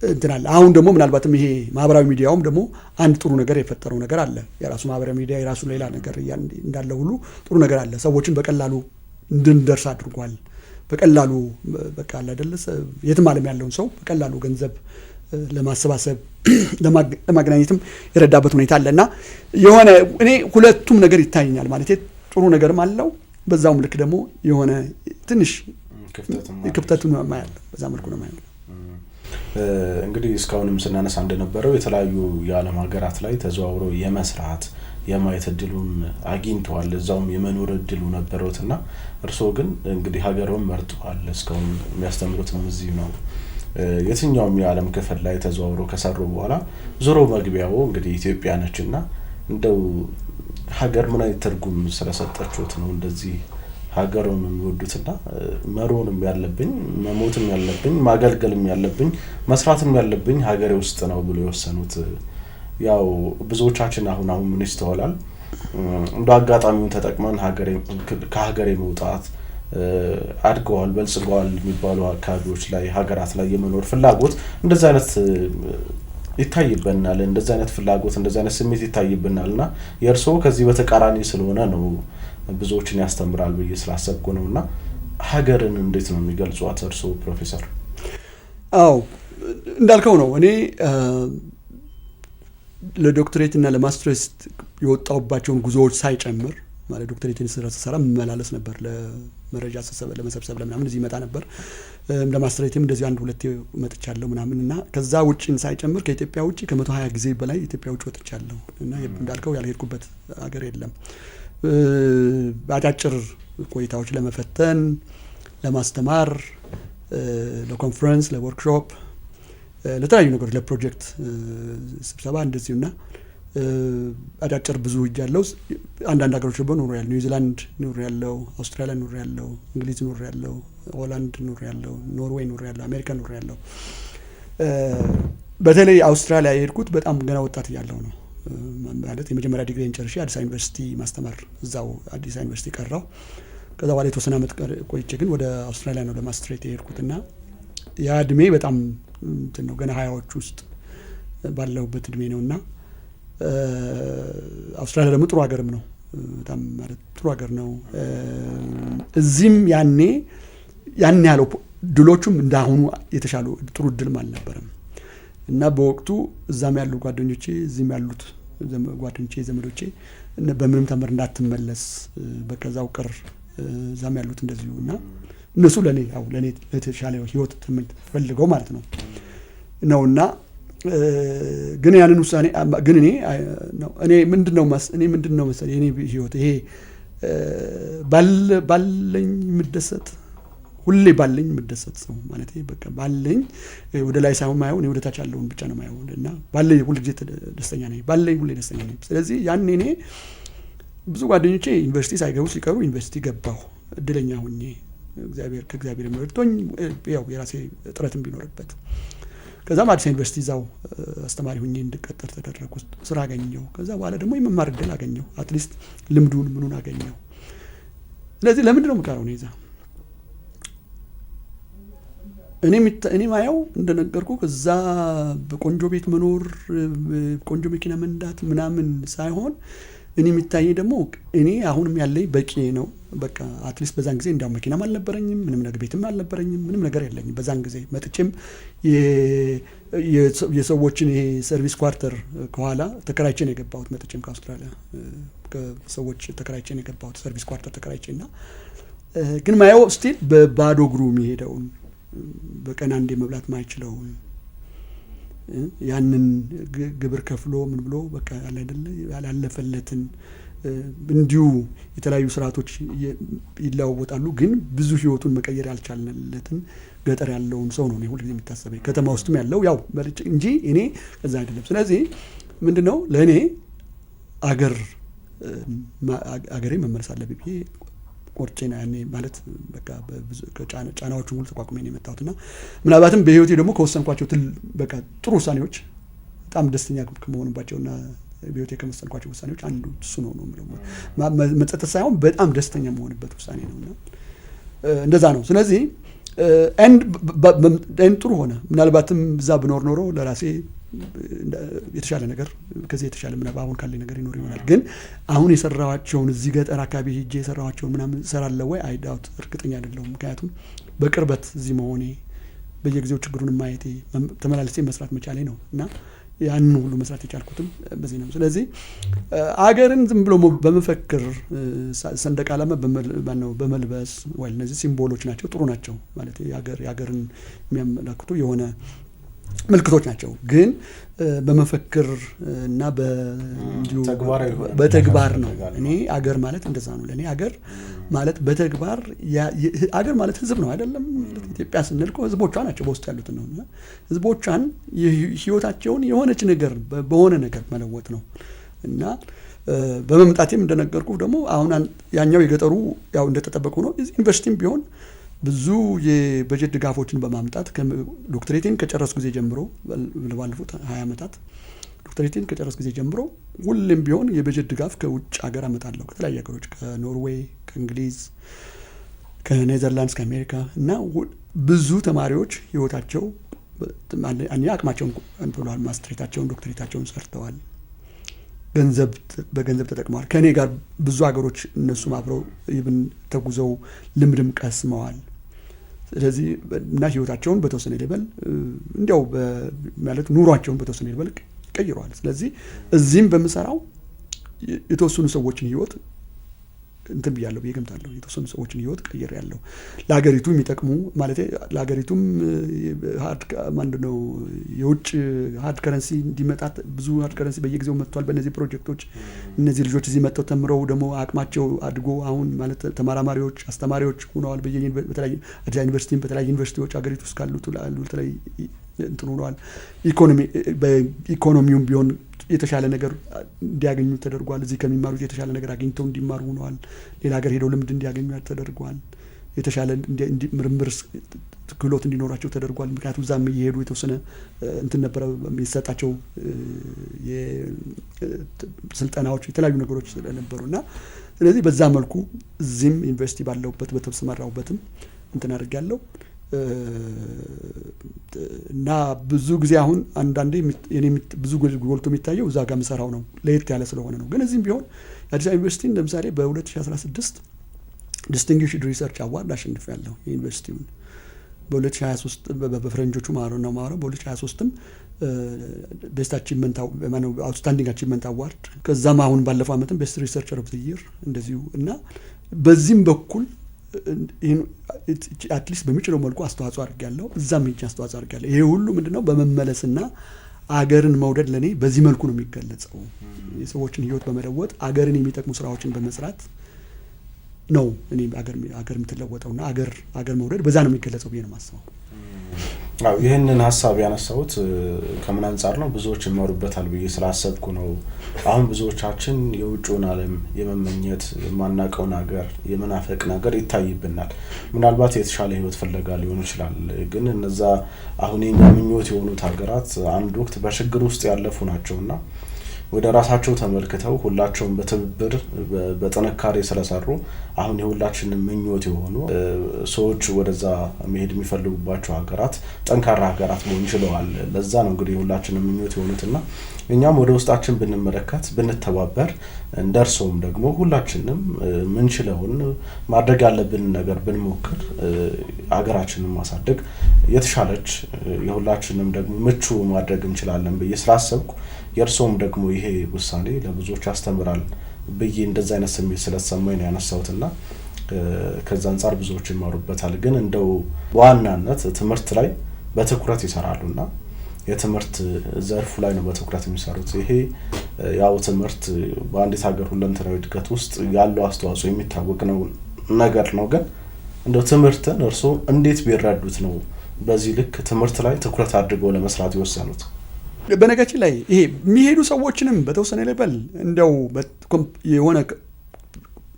እንትን አለ። አሁን ደግሞ ምናልባትም ይሄ ማህበራዊ ሚዲያውም ደግሞ አንድ ጥሩ ነገር የፈጠረው ነገር አለ። የራሱ ማህበራዊ ሚዲያ የራሱ ሌላ ነገር እንዳለ ሁሉ ጥሩ ነገር አለ። ሰዎችን በቀላሉ እንድንደርስ አድርጓል። በቀላሉ በቃ አለ አይደል? የትም ዓለም ያለውን ሰው በቀላሉ ገንዘብ ለማሰባሰብ ለማገናኘትም የረዳበት ሁኔታ አለና የሆነ እኔ ሁለቱም ነገር ይታየኛል ማለት ጥሩ ነገርም አለው፣ በዛውም ልክ ደግሞ የሆነ ትንሽ ክፍተቱን ማያለው በዛ መልኩ ነው ማያለው። እንግዲህ እስካሁንም ስናነሳ እንደነበረው የተለያዩ የዓለም ሀገራት ላይ ተዘዋውሮ የመስራት የማየት እድሉን አግኝተዋል። እዛውም የመኖር እድሉ ነበረውትና እርስዎ ግን እንግዲህ ሀገሩን መርጠዋል። እስካሁን የሚያስተምሩትም እዚህ ነው። የትኛውም የዓለም ክፍል ላይ ተዘዋውሮ ከሰሩ በኋላ ዞሮ መግቢያው እንግዲህ ኢትዮጵያ ነችና እንደው ሀገር ምን አይነት ትርጉም ስለሰጠችሁት ነው እንደዚህ ሀገሩን የሚወዱትና መሮንም ያለብኝ መሞትም ያለብኝ ማገልገልም ያለብኝ መስራትም ያለብኝ ሀገሬ ውስጥ ነው ብሎ የወሰኑት? ያው ብዙዎቻችን አሁን ምን ይስተዋላል? እንደ አጋጣሚውን ተጠቅመን ከሀገሬ መውጣት አድገዋል በልጽገዋል የሚባሉ አካባቢዎች ላይ ሀገራት ላይ የመኖር ፍላጎት እንደዚህ አይነት ይታይብናል። እንደዚህ አይነት ፍላጎት እንደዚህ አይነት ስሜት ይታይብናልና የእርሶ ከዚህ በተቃራኒ ስለሆነ ነው ብዙዎችን ያስተምራል ብዬ ስላሰብኩ ነውና ሀገርን እንዴት ነው የሚገልጹት እርሶ ፕሮፌሰር? አዎ እንዳልከው ነው። እኔ ለዶክተሬት እና ለማስተርስ የወጣሁባቸውን ጉዞዎች ሳይጨምር ማለት ዶክተሬትን ስራ መመላለስ ነበር ለመረጃ ለመሰብሰብ ለምናምን እዚህ መጣ ነበር። ለማስተሬትም እንደዚህ አንድ ሁለቴ መጥቻለሁ ምናምን እና ከዛ ውጪን ሳይጨምር ከኢትዮጵያ ውጪ ከ120 ጊዜ በላይ ኢትዮጵያ ውጪ ወጥቻለሁ እና እንዳልከው ያልሄድኩበት ሀገር የለም። አጫጭር ቆይታዎች ለመፈተን፣ ለማስተማር፣ ለኮንፈረንስ፣ ለወርክሾፕ፣ ለተለያዩ ነገሮች ለፕሮጀክት ስብሰባ እንደዚሁና አጫጭር ብዙ ሄጃለሁ። አንዳንድ ሀገሮች ኖር ያለው ኒውዚላንድ ኖር ያለው፣ አውስትራሊያ ኖር ያለው፣ እንግሊዝ ኖር ያለው፣ ሆላንድ ኖር ያለው፣ ኖርዌይ ኖር ያለው፣ አሜሪካ ኖር ያለው። በተለይ አውስትራሊያ የሄድኩት በጣም ገና ወጣት እያለሁ ነው። ማለት የመጀመሪያ ዲግሪን ጨርሼ አዲስ ዩኒቨርሲቲ ማስተማር እዛው አዲስ ዩኒቨርሲቲ ቀራው። ከዛ በኋላ የተወሰነ ዓመት ቆይቼ ግን ወደ አውስትራሊያ ነው ለማስትሬት የሄድኩትና ያ እድሜ በጣም እንትን ነው ገና 20ዎች ውስጥ ባለሁበት እድሜ ነውና አውስትራሊያ ደግሞ ጥሩ ሀገርም ነው። በጣም ማለት ጥሩ ሀገር ነው። እዚህም ያኔ ያን ያለው ድሎቹም እንዳሁኑ የተሻሉ ጥሩ ድልም አልነበረም እና በወቅቱ እዛም ያሉ ጓደኞቼ እዚህም ያሉት ጓደኞቼ ዘመዶቼ በምንም ተመር እንዳትመለስ በከዛው ቅር እዛም ያሉት እንደዚሁ እና እነሱ ለኔ የተሻለ ህይወት ፈልገው ማለት ነውና ግን ያንን ውሳኔ ግን እኔ ምንድነው መሰለኝ የኔ ህይወት ይሄ ባለኝ ምደሰት ሁሌ ባለኝ ምደሰት ሰው ማለት በቃ ባለኝ ወደ ላይ ሳይሆን ማየው እኔ ወደ ታች ያለውን ብቻ ነው ማየው እና ባለኝ ሁሉ ጊዜ ደስተኛ ነኝ። ባለኝ ሁሌ ደስተኛ ነኝ። ስለዚህ ያኔ እኔ ብዙ ጓደኞቼ ዩኒቨርሲቲ ሳይገቡ ሲቀሩ ዩኒቨርሲቲ ገባሁ እድለኛ ሆኜ ከእግዚአብሔር መርጦኝ ያው የራሴ ጥረትም ቢኖርበት ከዛም አዲስ ዩኒቨርሲቲ እዛው አስተማሪ ሆኜ እንድቀጠር ተደረኩ። ስራ አገኘሁ። ከዛ በኋላ ደግሞ የመማር እድል አገኘሁ። አትሊስት ልምዱን ምኑን አገኘሁ። ስለዚህ ለምንድን ነው የምቀረው? እዛ እኔ ማየው እንደነገርኩ ከዛ በቆንጆ ቤት መኖር ቆንጆ መኪና መንዳት ምናምን ሳይሆን እኔ የሚታይ ደግሞ እኔ አሁንም ያለኝ በቂ ነው። በቃ አትሊስት በዛን ጊዜ እንዳው መኪናም አልነበረኝም፣ ምንም ነገር ቤትም አልነበረኝም፣ ምንም ነገር የለኝም። በዛን ጊዜ መጥቼም የሰዎችን ይሄ ሰርቪስ ኳርተር ከኋላ ተከራይቼ ነው የገባሁት። መጥቼም ከአውስትራሊያ ከሰዎች ተከራይቼ ነው የገባሁት ሰርቪስ ኳርተር ተከራይቼና ግን ማየው ስቲል በባዶ እግሩ የሚሄደውን በቀን አንዴ መብላት ማይችለውን ያንን ግብር ከፍሎ ምን ብሎ በቃ ያለ አይደለ ያላለፈለትን እንዲሁ የተለያዩ ስርዓቶች ይለዋወጣሉ፣ ግን ብዙ ህይወቱን መቀየር ያልቻለለትን ገጠር ያለውን ሰው ነው ሁሉ ጊዜ የሚታሰበኝ። ከተማ ውስጥም ያለው ያው እንጂ እኔ ከዛ አይደለም። ስለዚህ ምንድነው ለእኔ አገሬ መመለስ አለብኝ ብዬ ቆርጬ ነው ያኔ ማለት በቃ ጫናዎቹን ሁሉ ተቋቁሜ ነው የመጣሁትና ምናልባትም በህይወቴ ደግሞ ከወሰንኳቸው በቃ ጥሩ ውሳኔዎች በጣም ደስተኛ ከመሆንባቸውና በህይወቴ ከመሰንኳቸው ውሳኔዎች አንዱ እሱ ነው የምለው። መጸጸት ሳይሆን በጣም ደስተኛ መሆንበት ውሳኔ ነውና እንደዛ ነው። ስለዚህ ጥሩ ሆነ። ምናልባትም እዛ ብኖር ኖሮ ለራሴ የተሻለ ነገር ከዚህ የተሻለ ምናልባት አሁን ካለ ነገር ይኖር ይሆናል። ግን አሁን የሰራዋቸውን እዚህ ገጠር አካባቢ ሄጄ የሰራዋቸውን ምናምን እሰራለሁ ወይ አይዳውት እርግጠኛ አይደለሁም። ምክንያቱም በቅርበት እዚህ መሆኔ በየጊዜው ችግሩን ማየቴ ተመላልሴ መስራት መቻሌ ነው እና ያንን ሁሉ መስራት የቻልኩትም በዚህ ነው። ስለዚህ አገርን ዝም ብሎ በመፈክር ሰንደቅ ዓላማ በመልበስ ወይ እነዚህ ሲምቦሎች ናቸው፣ ጥሩ ናቸው ማለት የአገርን የሚያመለክቱ የሆነ ምልክቶች ናቸው። ግን በመፈክር እና በተግባር ነው። እኔ አገር ማለት እንደዛ ነው። ለእኔ አገር ማለት በተግባር አገር ማለት ህዝብ ነው አይደለም። ኢትዮጵያ ስንል እኮ ህዝቦቿ ናቸው በውስጥ ያሉት ነው። ህዝቦቿን ህይወታቸውን የሆነች ነገር በሆነ ነገር መለወጥ ነው እና በመምጣቴም እንደነገርኩ ደግሞ አሁን ያኛው የገጠሩ ያው እንደተጠበቁ ነው። ዩኒቨርሲቲም ቢሆን ብዙ የበጀት ድጋፎችን በማምጣት ዶክትሬቴን ከጨረስኩ ጊዜ ጀምሮ ባለፉት 20 ዓመታት ዶክትሬቴን ከጨረስኩ ጊዜ ጀምሮ ሁሌም ቢሆን የበጀት ድጋፍ ከውጭ ሀገር አመጣለሁ። ከተለያዩ ሀገሮች ከኖርዌይ፣ ከእንግሊዝ፣ ከኔዘርላንድስ፣ ከአሜሪካ እና ብዙ ተማሪዎች ህይወታቸው አቅማቸውን ብለዋል። ማስትሬታቸውን ዶክትሬታቸውን ሰርተዋል። በገንዘብ ተጠቅመዋል። ከእኔ ጋር ብዙ ሀገሮች እነሱም አብረው ይብን ተጉዘው ልምድም ቀስመዋል። ስለዚህ እና ህይወታቸውን በተወሰነ ሌቨል እንዲያው ማለት ኑሯቸውን በተወሰነ ሌቨል ቀይረዋል። ስለዚህ እዚህም በምሰራው የተወሰኑ ሰዎችን ህይወት እንትን ብያለሁ ብዬ እገምታለሁ። የተወሰኑ ሰዎችን ህይወት ቀይሬያለሁ። ለሀገሪቱ የሚጠቅሙ ማለት ለሀገሪቱም የውጭ ሀርድ ከረንሲ እንዲመጣት ብዙ ሀርድ ከረንሲ በየጊዜው መጥቷል። በእነዚህ ፕሮጀክቶች እነዚህ ልጆች እዚህ መጥተው ተምረው ደግሞ አቅማቸው አድጎ አሁን ማለት ተመራማሪዎች፣ አስተማሪዎች ሆነዋል። በተለያዩ አዲስ ዩኒቨርሲቲም በተለያዩ ዩኒቨርሲቲዎች ሀገሪቱ ውስጥ ካሉት በተለያዩ እንትን ሆነዋል። በኢኮኖሚውም ቢሆን የተሻለ ነገር እንዲያገኙ ተደርጓል። እዚህ ከሚማሩት የተሻለ ነገር አግኝተው እንዲማሩ ሆነዋል። ሌላ ሀገር ሄደው ልምድ እንዲያገኙ ተደርጓል። የተሻለ ምርምር ክህሎት እንዲኖራቸው ተደርጓል። ምክንያቱም እዛም እየሄዱ የተወሰነ እንትን ነበረ የሚሰጣቸው ስልጠናዎች፣ የተለያዩ ነገሮች ስለነበሩና ስለዚህ በዛ መልኩ እዚህም ዩኒቨርሲቲ ባለሁበት በተሰማራሁበትም እንትን አድርጌያለሁ። እና ብዙ ጊዜ አሁን አንዳንዴ ብዙ ጎልቶ የሚታየው እዛ ጋር የምሰራው ነው ለየት ያለ ስለሆነ ነው። ግን እዚህም ቢሆን የአዲስ አበባ ዩኒቨርሲቲ ለምሳሌ በ2016 ዲስቲንግዊሽድ ሪሰርች አዋርድ አሸንፌያለሁ። የዩኒቨርሲቲውን በ2023 በፈረንጆቹ ነው ማረው በ2023ም ቤስት አቺቭመንት አውትስታንዲንግ አቺቭመንት አዋርድ ከዛም አሁን ባለፈው ዓመትም ቤስት ሪሰርቸር ኦፍ ዘ ይር እንደዚሁ እና በዚህም በኩል አትሊስት በሚችለው መልኩ አስተዋጽኦ አድርጌያለሁ። እዛም ሄጄ አስተዋጽኦ አድርጌያለሁ። ይሄ ሁሉ ምንድነው በመመለስና አገርን መውደድ ለኔ በዚህ መልኩ ነው የሚገለጸው። የሰዎችን ህይወት በመለወጥ አገርን የሚጠቅሙ ስራዎችን በመስራት ነው እኔ አገር የምትለወጠውና አገር መውደድ በዛ ነው የሚገለጸው ብዬ ነው የማስበው። ይህንን ሀሳብ ያነሳሁት ከምን አንጻር ነው? ብዙዎች ይመሩበታል ብዬ ስላሰብኩ ነው። አሁን ብዙዎቻችን የውጭውን ዓለም የመመኘት የማናቀውን ሀገር የመናፈቅ ነገር ይታይብናል። ምናልባት የተሻለ ህይወት ፍለጋ ሊሆን ይችላል። ግን እነዛ አሁን የኛ ምኞት የሆኑት ሀገራት አንድ ወቅት በችግር ውስጥ ያለፉ ናቸውና ወደ ራሳቸው ተመልክተው ሁላቸውም በትብብር በጥንካሬ ስለሰሩ አሁን የሁላችንም ምኞት የሆኑ ሰዎች ወደዛ መሄድ የሚፈልጉባቸው ሀገራት ጠንካራ ሀገራት መሆን ችለዋል። ለዛ ነው እንግዲህ ሁላችንም ምኞት የሆኑትና እኛም ወደ ውስጣችን ብንመለከት ብንተባበር እንደርሶም ደግሞ ሁላችንም ምንችለውን ማድረግ ያለብን ነገር ብንሞክር አገራችንን ማሳደግ የተሻለች የሁላችንም ደግሞ ምቹ ማድረግ እንችላለን ብዬ ስላሰብኩ የርሶም ደግሞ ይሄ ውሳኔ ለብዙዎች ያስተምራል ብዬ እንደዛ አይነት ስሜት ስለተሰማኝ ነው ያነሳሁትና ከዛ አንፃር ብዙዎች ይማሩበታል። ግን እንደው በዋናነት ትምህርት ላይ በትኩረት ይሰራሉና የትምህርት ዘርፉ ላይ ነው በትኩረት የሚሰሩት። ይሄ ያው ትምህርት በአንዲት ሀገር ሁለንተናዊ እድገት ውስጥ ያለው አስተዋጽኦ የሚታወቅ ነው ነገር ነው። ግን እንደው ትምህርትን እርሶ እንዴት ቢረዱት ነው በዚህ ልክ ትምህርት ላይ ትኩረት አድርገው ለመስራት የወሰኑት? በነገራችን ላይ ይሄ የሚሄዱ ሰዎችንም በተወሰነ ሌቨል እንደው የሆነ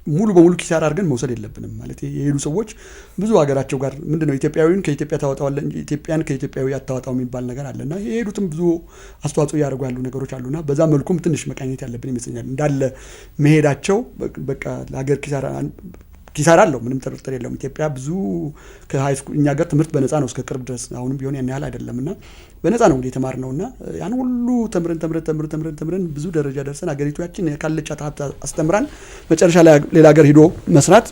ሙሉ በሙሉ ኪሳራ አድርገን መውሰድ የለብንም። ማለት የሄዱ ሰዎች ብዙ ሀገራቸው ጋር ምንድነው ኢትዮጵያዊን ከኢትዮጵያ ታወጣዋለህ እንጂ ኢትዮጵያን ከኢትዮጵያዊ አታወጣው የሚባል ነገር አለና የሄዱትም ብዙ አስተዋጽኦ ያደርጉ ያሉ ነገሮች አሉና በዛ መልኩም ትንሽ መቃኘት ያለብን ይመስለኛል። እንዳለ መሄዳቸው በቃ ለሀገር ኪሳራ አለው፣ ምንም ጥርጥር የለውም። ኢትዮጵያ ብዙ ከሃይስኩል እኛ ሀገር ትምህርት በነፃ ነው እስከ ቅርብ ድረስ፣ አሁንም ቢሆን ያን ያህል አይደለምና በነፃ ነው እንግዲህ የተማርነውና ያን ሁሉ ተምረን ብዙ ደረጃ ደርሰን ሀገሪቷችን ካለቻት ሀብት አስተምራን መጨረሻ ላይ ሌላ ሀገር ሄዶ መስራት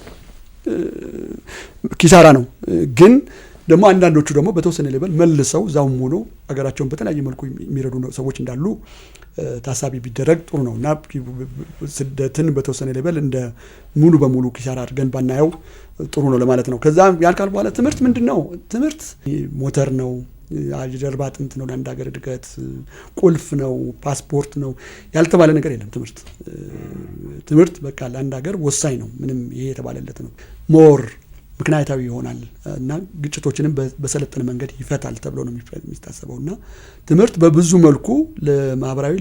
ኪሳራ ነው። ግን ደግሞ አንዳንዶቹ ደግሞ በተወሰነ ሌቨል መልሰው ዛውም ሆኖ ሀገራቸውን በተለያየ መልኩ የሚረዱ ሰዎች እንዳሉ ታሳቢ ቢደረግ ጥሩ ነውና ስደትን በተወሰነ ሌቨል እንደ ሙሉ በሙሉ ኪሳራ አድርገን ባናየው ጥሩ ነው ለማለት ነው። ከዛ ያልካል በኋላ ትምህርት ምንድነው? ትምህርት ሞተር ነው፣ የጀርባ አጥንት ነው፣ ለአንድ ሀገር እድገት ቁልፍ ነው፣ ፓስፖርት ነው ያልተባለ ነገር የለም። ትምህርት በቃ ለአንድ ሀገር ወሳኝ ነው። ምንም ይሄ የተባለለት ነው። ሞር ምክንያታዊ ይሆናል እና ግጭቶችንም በሰለጠነ መንገድ ይፈታል ተብሎ ነው የሚታሰበው። እና ትምህርት በብዙ መልኩ ለማህበራዊ፣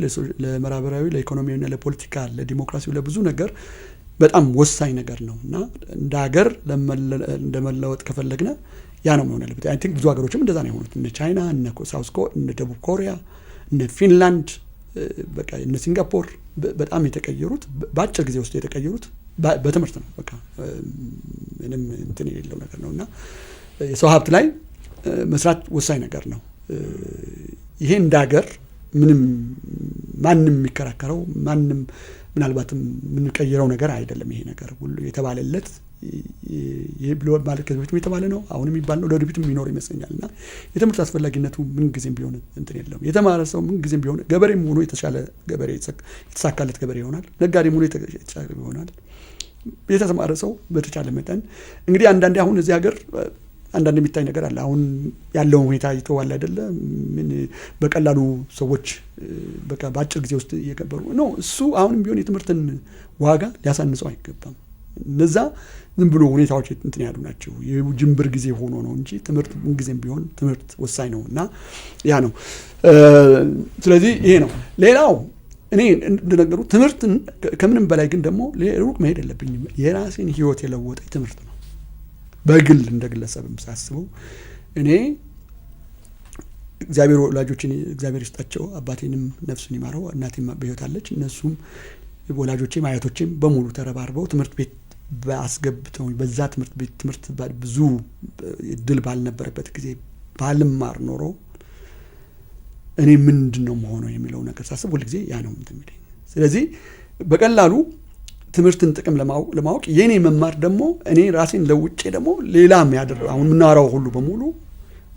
ለማህበራዊ፣ ለኢኮኖሚያዊና ለፖለቲካ፣ ለዲሞክራሲ፣ ለብዙ ነገር በጣም ወሳኝ ነገር ነው እና እንደ ሀገር እንደመለወጥ ከፈለግነ ያ ነው መሆን ያለበት። አይ ቲንክ ብዙ ሀገሮችም እንደዛ ነው የሆኑት። እነ ቻይና፣ እነ ደቡብ ኮሪያ፣ እነ ፊንላንድ፣ በቃ እነ ሲንጋፖር በጣም የተቀየሩት በአጭር ጊዜ ውስጥ የተቀየሩት በትምህርት ነው። በቃ ምንም እንትን የሌለው ነገር ነውና የሰው ሀብት ላይ መስራት ወሳኝ ነገር ነው። ይሄ እንደ ሀገር ማንም የሚከራከረው ማንም ምናልባትም የምንቀይረው ነገር አይደለም። ይሄ ነገር ሁሉ የተባለለት ይሄ ብሎ ማለት ከዚህ በፊት የተባለ ነው፣ አሁን የሚባል ነው፣ ለወደፊትም የሚኖር ይመስለኛልና የትምህርት አስፈላጊነቱ ምን ጊዜም ቢሆን እንትን የለውም። የተማረ ሰው ምን ጊዜም ቢሆን ገበሬም ሆኖ የተሻለ ገበሬ፣ የተሳካለት ገበሬ ይሆናል። ነጋዴም ሆኖ የተሻለ ይሆናል። የተማረ ሰው በተቻለ መጠን እንግዲህ አንዳንዴ አሁን እዚህ ሀገር አንዳንድ የሚታይ ነገር አለ። አሁን ያለውን ሁኔታ ይተዋል አይደለ? ምን በቀላሉ ሰዎች በቃ በአጭር ጊዜ ውስጥ እየገበሩ ነው። እሱ አሁንም ቢሆን የትምህርትን ዋጋ ሊያሳንሰው አይገባም። እነዛ ዝም ብሎ ሁኔታዎች እንትን ያሉ ናቸው። የጅምብር ጊዜ ሆኖ ነው እንጂ ትምህርት ምን ጊዜም ቢሆን ትምህርት ወሳኝ ነው እና ያ ነው። ስለዚህ ይሄ ነው። ሌላው እኔ እንደነገሩ ትምህርትን ከምንም በላይ ግን ደግሞ ሩቅ መሄድ የለብኝም። የራሴን ህይወት የለወጠኝ ትምህርት ነው። በግል እንደግለሰብም ሳስበው እኔ እግዚአብሔር ወላጆችን እግዚአብሔር ይስጣቸው፣ አባቴንም ነፍሱን ይማረው፣ እናቴም በህይወት አለች። እነሱም ወላጆቼም አያቶቼም በሙሉ ተረባርበው ትምህርት ቤት ባስገብተው በዛ ትምህርት ብዙ እድል ባልነበረበት ጊዜ ባልማር ኖሮ እኔ ምንድነው መሆነው የሚለው ነገር ሳስብ ሁሉ ጊዜ ያ ነው እንደሚለኝ። ስለዚህ በቀላሉ ትምህርትን ጥቅም ለማወቅ የኔ መማር ደግሞ እኔ ራሴን ለውጬ ደግሞ ሌላም ያደረው አሁን ምናወራው ሁሉ በሙሉ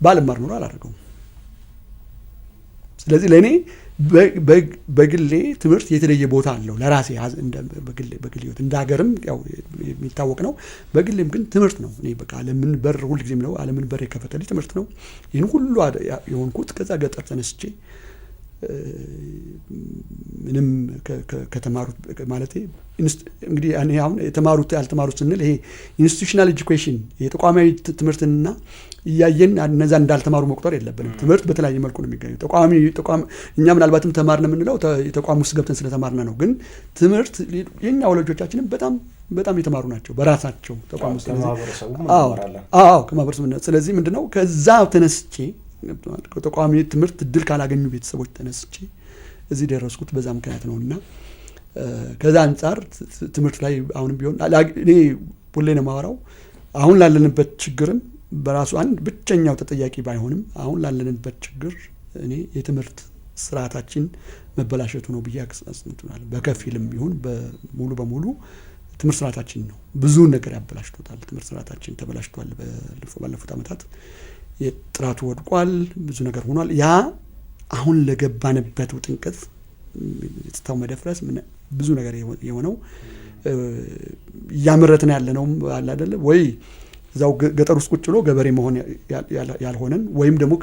ባልማር ኖሮ አላደርገውም። ስለዚህ ለኔ በግሌ ትምህርት የተለየ ቦታ አለው ለራሴ በግል ህይወት እንደ ሀገርም ያው የሚታወቅ ነው። በግሌም ግን ትምህርት ነው። እኔ በቃ ዓለምን በር ሁሉ ጊዜም ነው ዓለምን በር የከፈተልኝ ትምህርት ነው። ይህን ሁሉ የሆንኩት ከዛ ገጠር ተነስቼ ምንም ከተማሩት ማለት እንግዲህ እኔ አሁን የተማሩት ያልተማሩት ስንል ይሄ ኢንስቲትዩሽናል ኤጁኬሽን የተቋማዊ ትምህርትና እያየን እነዛ እንዳልተማሩ መቁጠር የለብንም። ትምህርት በተለያየ መልኩ ነው የሚገኘው። ተቋም እኛ ምናልባትም ተማርነ የምንለው የተቋም ውስጥ ገብተን ስለተማርነ ነው። ግን ትምህርት የኛ ወላጆቻችንም በጣም የተማሩ ናቸው በራሳቸው ተቋም ውስጥ። ከማህበረሰቡ ስለዚህ ምንድነው ከዛ ተነስቼ ከተቋሚ ትምህርት እድል ካላገኙ ቤተሰቦች ተነስቼ እዚህ ደረስኩት በዛ ምክንያት ነውና ከዛ አንፃር ትምህርት ላይ አሁንም ቢሆን እኔ ሁሌ ነው የማወራው። አሁን ላለንበት ችግርም በራሱ አንድ ብቸኛው ተጠያቂ ባይሆንም አሁን ላለንበት ችግር እኔ የትምህርት ስርዓታችን መበላሸቱ ነው ብዬ አስነቱናል። በከፊልም ቢሆን በሙሉ በሙሉ ትምህርት ስርዓታችን ነው ብዙ ነገር ያበላሽቶታል። ትምህርት ስርዓታችን ተበላሽቷል። ባለፉት ዓመታት የጥራቱ ወድቋል፣ ብዙ ነገር ሆኗል። ያ አሁን ለገባንበት ውጥንቅጥ የጸጥታው መደፍረስ ብዙ ነገር የሆነው ያመረትን ያለነው አለ አይደለ ወይ እዛው ገጠር ውስጥ ቁጭ ብሎ ገበሬ መሆን ያልሆነን ወይም ደግሞ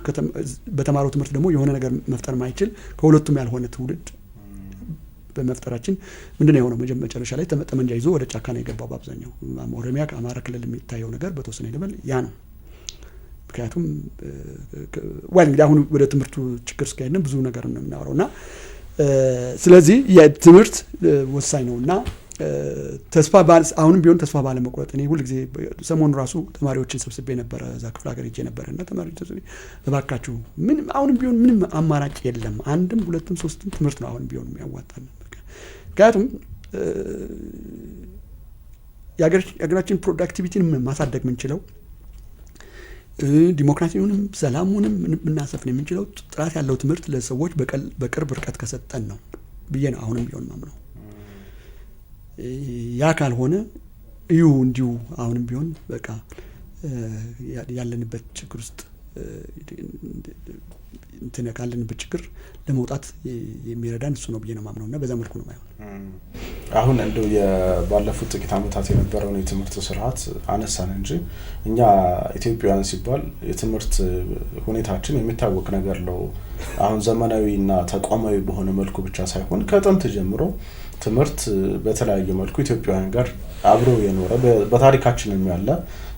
በተማረው ትምህርት ደግሞ የሆነ ነገር መፍጠር ማይችል ከሁለቱም ያልሆነ ትውልድ በመፍጠራችን ምንድነው የሆነው? መጨረሻ ላይ ጠመንጃ ይዞ ወደ ጫካ ነው የገባው። በአብዛኛው ኦሮሚያ ከአማራ ክልል የሚታየው ነገር በተወሰነ ይደበል ያ ነው። ምክንያቱም እንግዲህ አሁን ወደ ትምህርቱ ችግር እስከሄድን ብዙ ነገር ነው የምናወራውና ስለዚህ የትምህርት ወሳኝ ነውና አሁንም ቢሆን ተስፋ ባለመቁረጥ እኔ ሁሉ ጊዜ ሰሞኑ ራሱ ተማሪዎችን ሰብስቤ ነበረ እዛ ክፍለ ሀገር ሄጄ ነበርና ተማሪዎች እባካችሁ ምንም አሁንም ቢሆን ምንም አማራጭ የለም፣ አንድም ሁለትም ሶስትም ትምህርት ነው አሁንም ቢሆን የሚያዋጣን። ምክንያቱም የሀገራችን ፕሮዳክቲቪቲን ማሳደግ የምንችለው ዲሞክራሲውንም ሰላሙንም የምናሰፍን የምንችለው ጥራት ያለው ትምህርት ለሰዎች በቅርብ ርቀት ከሰጠን ነው ብዬ ነው አሁንም ቢሆን ማምነው። ያ ካልሆነ እንዲሁ አሁንም ቢሆን በቃ ያለንበት ችግር ውስጥ ካለንበት ችግር ለመውጣት የሚረዳን እሱ ነው ብዬ ነው ማምነውና በዛ መልኩ ነው ማይሆን። አሁን እንደው ባለፉት ጥቂት ዓመታት የነበረውን የትምህርት ስርዓት አነሳን እንጂ እኛ ኢትዮጵያውያን ሲባል የትምህርት ሁኔታችን የሚታወቅ ነገር ነው። አሁን ዘመናዊና ተቋማዊ በሆነ መልኩ ብቻ ሳይሆን ከጥንት ጀምሮ ትምህርት በተለያየ መልኩ ኢትዮጵያውያን ጋር አብሮ የኖረ በታሪካችንም ያለ